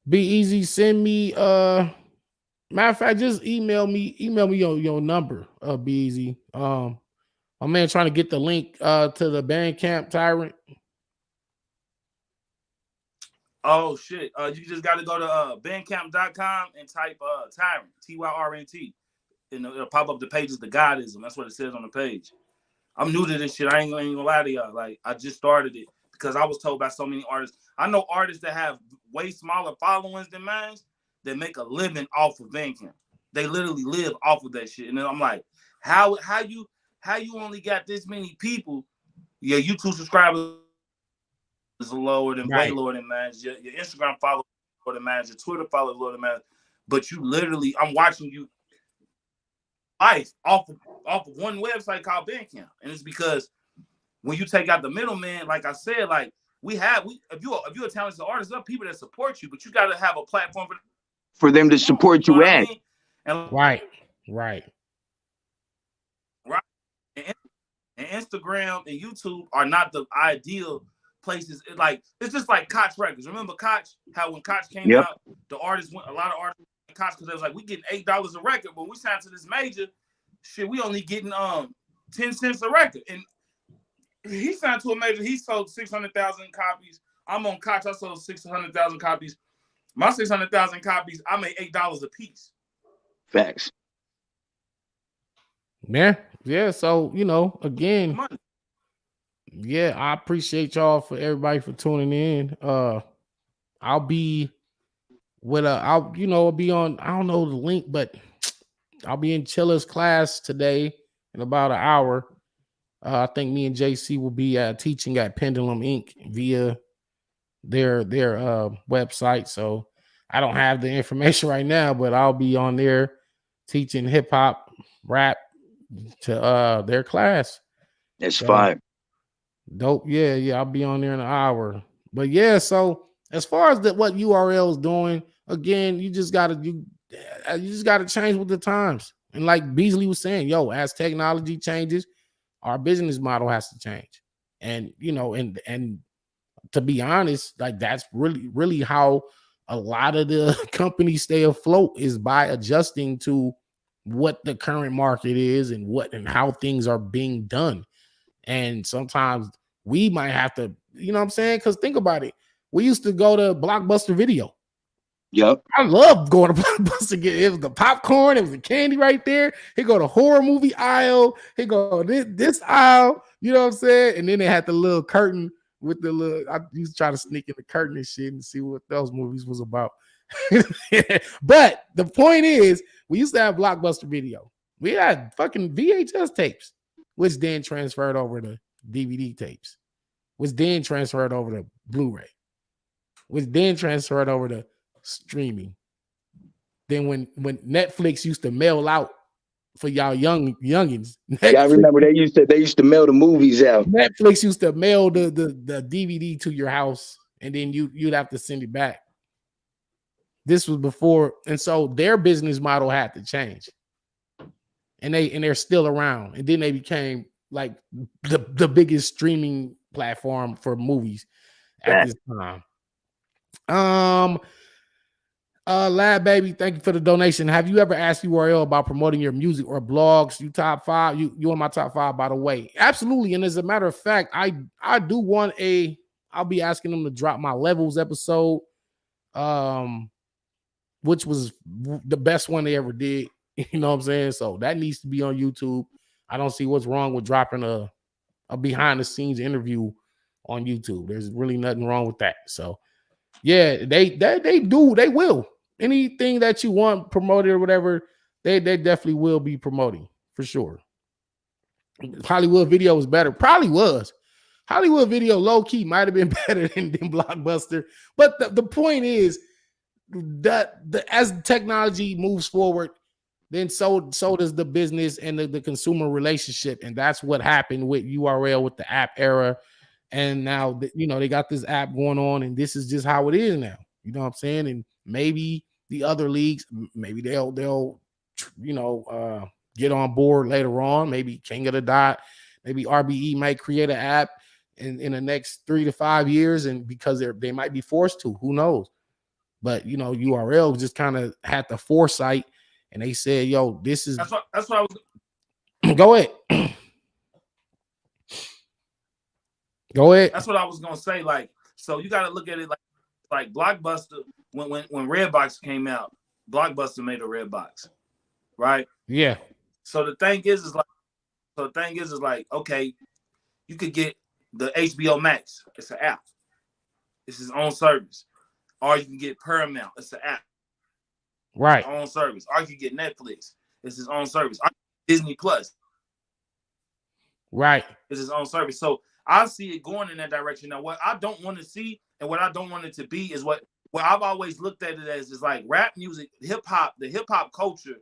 Be Easy. Send me matter of fact, just email me your number, Be Easy. My man trying to get the link to the Bandcamp Tyrant. Oh shit. You just gotta go to bandcamp.com and type Tyrant, TYRNT. And it'll pop up the pages, the Godism. That's what it says on the page. I'm new to this shit. I ain't gonna lie to y'all. Like, I just started it because I was told by so many artists. I know artists that have way smaller followings than mine that make a living off of Bandcamp. They literally live off of that shit. And then I'm like, how you only got this many people? Your YouTube subscribers is lower than way lower than mine. Your Instagram followers lower than mine. Your Twitter followers lower than mine. But you literally, I'm watching you life off of one website called Bandcamp, and it's because when you take out the middleman, like I said, like if you're a talented artist, there are people that support you, but you got to have a platform for them to support you at. And right. And Instagram and YouTube are not the ideal places. It's just like Koch Records. Remember Koch? How when Koch came out, a lot of artists went to Koch because they was like, we getting $8 a record, but we signed to this major, shit, we only getting 10 cents a record. And he signed to a major, he sold 600,000 copies. I'm on Koch, I sold 600,000 copies. My 600,000 copies, I made $8 a piece. Facts. Yeah. So again, yeah, I appreciate y'all everybody for tuning in. I'll be with I'll be on, I don't know the link, but I'll be in Chilla's class today in about an hour. I think me and JC will be teaching at Pendulum Inc. via their website. So I don't have the information right now, but I'll be on there teaching hip hop, rap to their class. That's fine. Dope. Yeah. I'll be on there in an hour. But yeah, so as far as what URL is doing, again, you just gotta change with the times. And like Beasley was saying, as technology changes, our business model has to change. And and to be honest, like that's really how a lot of the companies stay afloat, is by adjusting to what the current market is and how things are being done. And sometimes we might have to, you know what I'm saying? Because think about it. We used to go to Blockbuster Video. Yep. I loved going to Blockbuster. It was the popcorn, it was the candy right there. He go to horror movie aisle. He go this aisle. You know what I'm saying? And then they had the little curtain with the little. I used to try to sneak in the curtain and shit and see what those movies was about. But the point is, we used to have Blockbuster Video. We had fucking VHS tapes, which then transferred over to DVD tapes, which then transferred over to Blu-ray, which then transferred over to streaming. Then when Netflix used to mail out for y'all youngins, I remember they used to mail the movies out. Netflix used to mail the DVD to your house, and then you'd have to send it back. This was before, and so their business model had to change. And they're still around. And then they became like the biggest streaming platform for movies at this time. Lad Baby, thank you for the donation. Have you ever asked URL about promoting your music or blogs? You top 5, you on my top 5, by the way. Absolutely. And as a matter of fact, I do want I'll be asking them to drop my Levels episode, which was the best one they ever did. You know what I'm saying? So that needs to be on YouTube. I don't see what's wrong with dropping a behind the scenes interview on YouTube. There's really nothing wrong with that. So yeah, they will. anything that you want promoted or whatever, they definitely will be promoting for sure. Hollywood Video was better, probably was. Hollywood Video low key might have been better than Blockbuster, but the point is that as technology moves forward, then so does the business and the consumer relationship, and that's what happened with URL with the app era. And now they got this app going on, and this is just how it is now. You know what I'm saying? And maybe the other leagues, maybe they'll get on board later on. Maybe King of the Dot, maybe RBE might create an app in the next 3 to 5 years, and because they might be forced to, who knows? But URL just kind of had the foresight, and they said, "Yo, this is." That's what I was. Go ahead. Go ahead. That's what I was gonna say. Like, so you got to look at it like Blockbuster. When Redbox came out, Blockbuster made a Redbox, right? Yeah. So the thing is like, okay, you could get the HBO Max. It's an app. It's his own service. Or you can get Paramount. It's an app. Right. Own service. Or you can get Netflix. It's his own service. Or Disney Plus. Right. It's his own service. So I see it going in that direction. Now, what I don't want to see and what I don't want it to be is what I've always looked at it as is like rap music, hip hop, the hip hop culture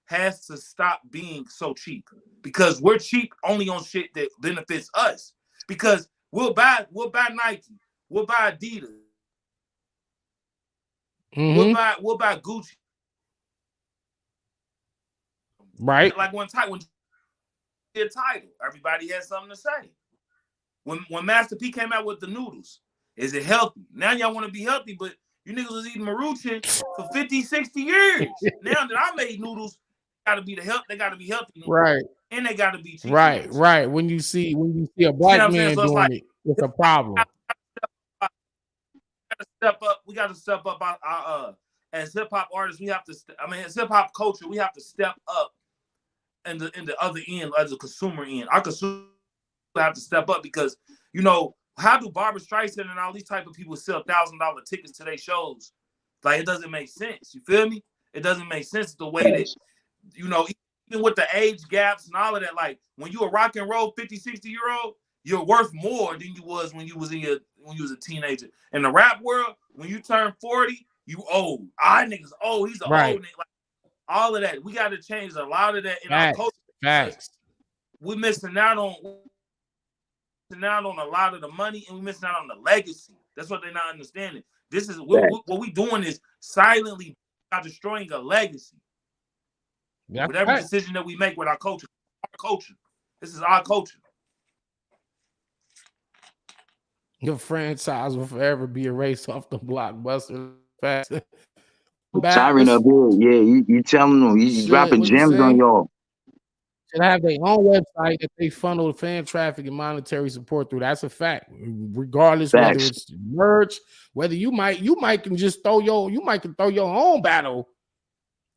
has to stop being so cheap, because we're cheap only on shit that benefits us. Because we'll buy Nike, we'll buy Adidas, we'll buy Gucci. Right. Like when did Tidal, everybody had something to say. When Master P came out with the noodles, is it healthy? Now y'all want to be healthy, but you niggas was eating Maruchan for 50, 60 years. Now that I made noodles, they gotta be healthy. Right. And they gotta be cheap. Right, right. When you see a black man so doing it, it's a problem. We gotta step up our as hip hop artists, as hip hop culture, we have to step up in the other end, as a consumer end. Our consumer have to step up, because how do Barbra Streisand and all these type of people sell $1,000 tickets to their shows? Like, it doesn't make sense. You feel me? It doesn't make sense the way that even with the age gaps and all of that. Like, when you a rock and roll 50, 60-year-old, you're worth more than you was when you was a teenager. In the rap world, when you turn 40, you old. Niggas old. He's an old nigga. Like, all of that. We got to change a lot of that in our culture. Facts. We're missing out on a lot of the money, and we're missing out on the legacy. That's what they're not understanding. This is what we doing is silently destroying a legacy. That's with every right. decision that we make with our culture. This is our culture. Your franchise will forever be erased off the Blockbuster. Fast. Siren up here, yeah, you telling them, you dropping gems on y'all. Should have their own website that they funnel fan traffic and monetary support through. That's a fact. Regardless whether it's merch, whether you might can just throw your own battle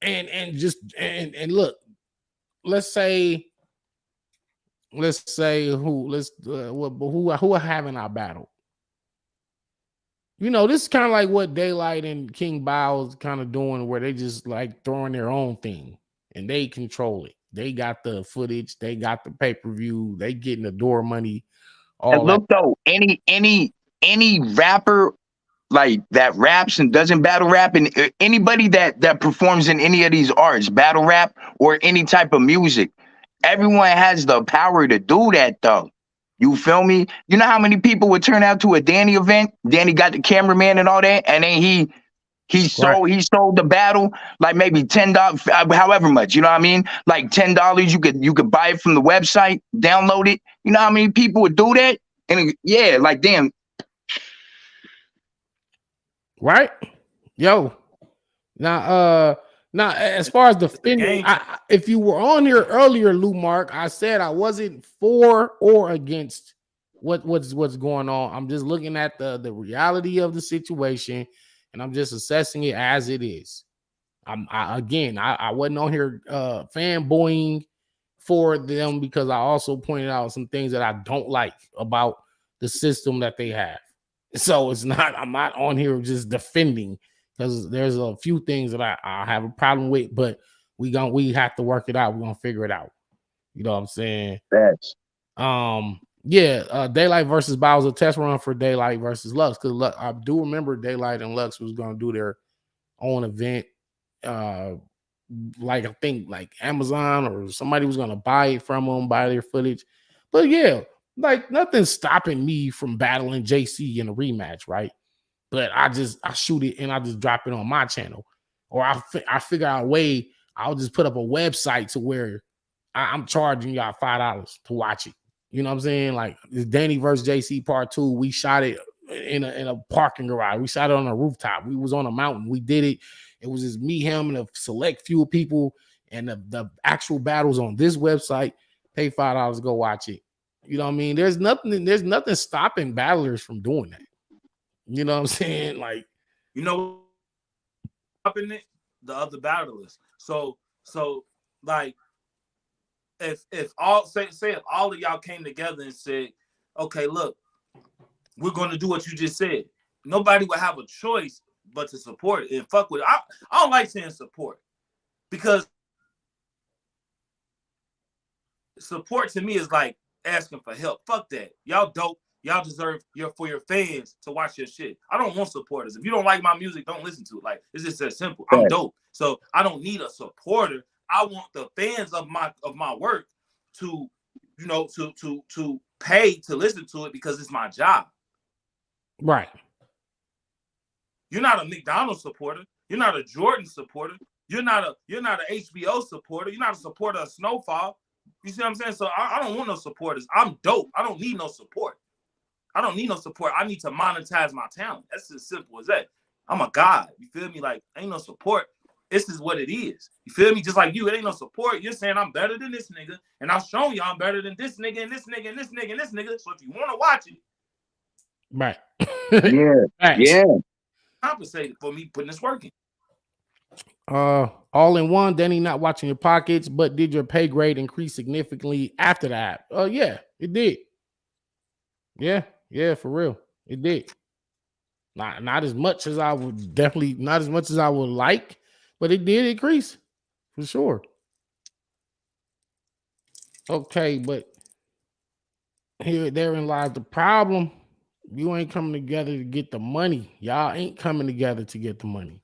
and look. Let's say who are having our battle. This is kind of like what Daylight and King Bow's kind of doing, where they just like throwing their own thing and they control it. They got the footage, they got the pay-per-view, they getting the door money. And look though, any rapper like that raps and doesn't battle rap, and anybody that performs in any of these arts, battle rap or any type of music, everyone has the power to do that though. You feel me? You know how many people would turn out to a Danny event? Danny got the cameraman and all that, and then he sold the battle like maybe $10, however much. You know what I mean? Like $10, you could buy it from the website, download it. You know how many people would do that? And yeah, like damn. Right? Yo. Now, as far as defending, if you were on here earlier, Lou Mark, I said I wasn't for or against what's going on. I'm just looking at the reality of the situation, and I'm just assessing it as it is. I wasn't on here fanboying for them, because I also pointed out some things that I don't like about the system that they have. So I'm not on here just defending, because there's a few things that I have a problem with, but we have to work it out. We're gonna figure it out. You know what I'm saying? Facts. Daylight versus Bow was a test run for Daylight versus Lux, because I do remember Daylight and Lux was gonna do their own event. Like I think like Amazon or somebody was gonna buy it from them, buy their footage. But yeah, like nothing's stopping me from battling JC in a rematch, right? But I shoot it and I just drop it on my channel, or I figure out a way. I'll just put up a website to where I'm charging y'all $5 to watch it. You know what I'm saying? Like it's Danny versus JC Part 2. We shot it in a parking garage. We shot it on a rooftop. We was on a mountain. We did it. It was just me, him, and a select few people. And the actual battles on this website. Pay $5 to go watch it. You know what I mean? There's nothing stopping battlers from doing that. You know what I'm saying? Like, you know, up in it, the other battlers. So like, if all say if all of y'all came together and said, okay, look, we're going to do what you just said, nobody would have a choice but to support it and fuck with it. I don't like saying support, because support to me is like asking for help. Fuck that. Y'all dope. Y'all deserve for your fans to watch your shit. I don't want supporters. If you don't like my music, don't listen to it. Like, it's just that simple. I'm dope. So I don't need a supporter. I want the fans of my work to, you know, to pay to listen to it, because it's my job. Right. You're not a McDonald's supporter. You're not a Jordan supporter. You're not a HBO supporter. You're not a supporter of Snowfall. You see what I'm saying? So I don't want no supporters. I'm dope. I don't need no support. I don't need no support. I need to monetize my talent. That's as simple as that. I'm a god. You feel me? Like, ain't no support. This is what it is. You feel me? Just like you, it ain't no support. You're saying I'm better than this nigga, and I've shown you I'm better than this nigga and this nigga and this nigga and this nigga. So if you want to watch it, right? Yeah. Compensated for me putting this work in. All in one. Danny, not watching your pockets, but did your pay grade increase significantly after that? Yeah, it did. Yeah, for real, it did. Not as much as I would, definitely not as much as I would like, but it did increase for sure. Okay, but therein lies the problem. You ain't coming together to get the money. Y'all ain't coming together to get the money.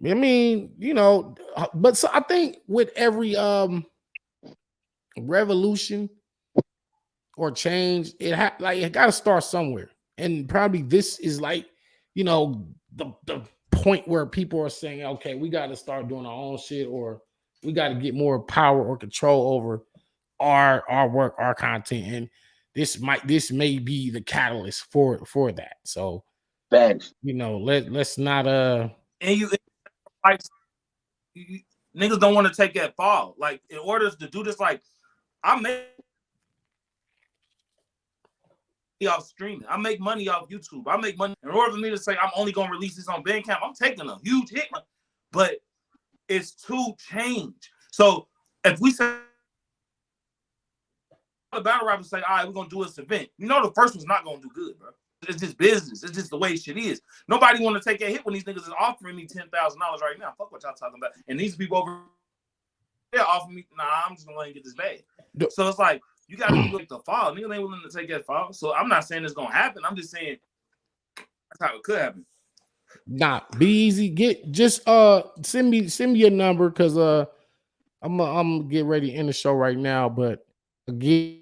I mean, you know, but so I think with every revolution or change, it got to start somewhere, and probably this is like, you know, the point where people are saying, okay, we got to start doing our own shit, or we got to get more power or control over our work, our content, and this may be the catalyst for that. So, Thanks. you know, let's not and you like, niggas don't want to take that fall. Like, in order to do this, like, I make off streaming. I make money off YouTube. I make money. In order for me to say I'm only gonna release this on Bandcamp, I'm taking a huge hit, but it's to change. So if we say the battle rappers say, all right, we're gonna do this event, you know, the first one's not gonna do good, bro. It's just business. It's just the way shit is. Nobody want to take a hit when these niggas is offering me $10,000 right now. Fuck what y'all talking about. And these people over there offering me, nah, I'm just gonna let you get this bag. So it's like, you gotta be willing to fall. Niggas ain't willing to take that fall. So I'm not saying it's gonna happen. I'm just saying that's how it could happen. Nah, be easy. Send me your number, because I'm gonna get ready to end the show right now. But again,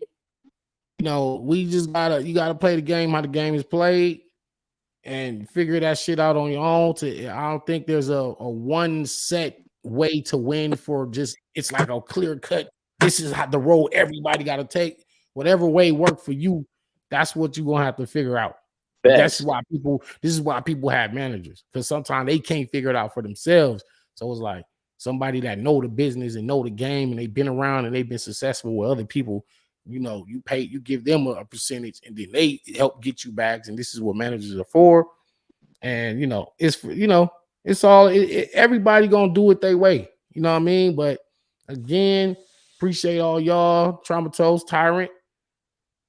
you know, you gotta play the game how the game is played and figure that shit out on your own. I don't think there's a one set way to win for just, it's like a clear cut. This is how the road everybody got to take. Whatever way work for you, that's what you're gonna have to figure out. This is why people have managers, because sometimes they can't figure it out for themselves. So it's like somebody that know the business and know the game, and they've been around and they've been successful with other people. You know, you give them a percentage, and then they help get you bags. And this is what managers are for. And you know, it's all everybody gonna do it their way. You know what I mean? But again, appreciate all y'all, Traumatose, Tyrant.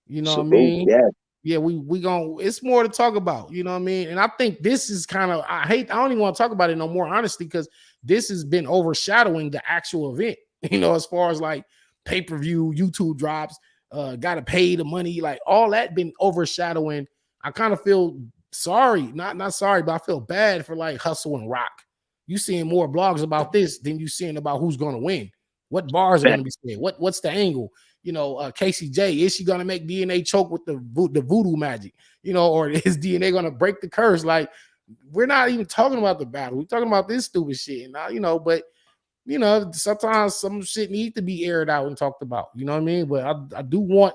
You know what I mean? Yeah. Yeah, we gonna, it's more to talk about, you know what I mean? And I think this is kind of, I don't even want to talk about it no more, honestly, because this has been overshadowing the actual event, you know, as far as like pay-per-view, YouTube drops, gotta pay the money, like all that been overshadowing. I kind of feel sorry, not sorry, but I feel bad for like Hustle and Rock. You seeing more blogs about this than you seeing about who's gonna win, what bars are gonna be said, what's the angle. You know, KCJ, is she gonna make DNA choke with the voodoo magic? You know, or is DNA gonna break the curse? Like, we're not even talking about the battle. We're talking about this stupid shit. Now, you know, but you know, sometimes some shit needs to be aired out and talked about. You know what I mean? But I do want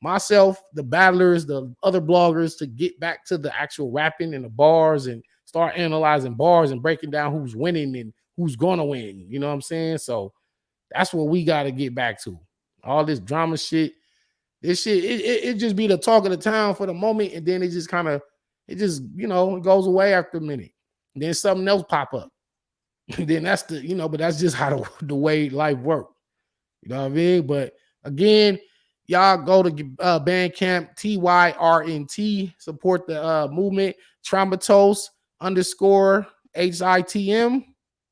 myself, the battlers, the other bloggers to get back to the actual rapping and the bars and start analyzing bars and breaking down who's winning and who's gonna win. You know what I'm saying? So that's what we got to get back to. All this drama shit, this shit, it just be the talk of the town for the moment, and then it just kind of, it just, you know, it goes away after a minute. And then something else pop up. Then that's the, you know, but that's just how the way life works. You know what I mean? But again, y'all go to Bandcamp, TYRNT, support the movement, Traumatos _HITM.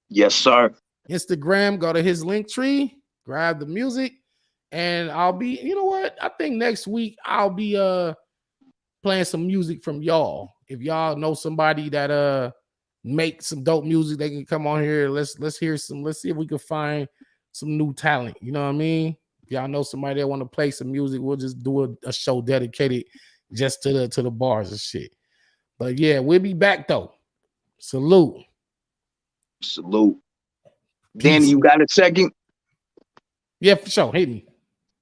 Yes, sir. Instagram, go to his link tree, grab the music. And I'll be, you know what? I think next week I'll be playing some music from y'all. If y'all know somebody that make some dope music, they can come on here. Let's hear some, let's see if we can find some new talent. You know what I mean? If y'all know somebody that want to play some music, we'll just do a show dedicated just to the bars and shit. But yeah, we'll be back though. Salute. Salute. Peace. Danny, you got a second? Yeah, for sure. Hit me.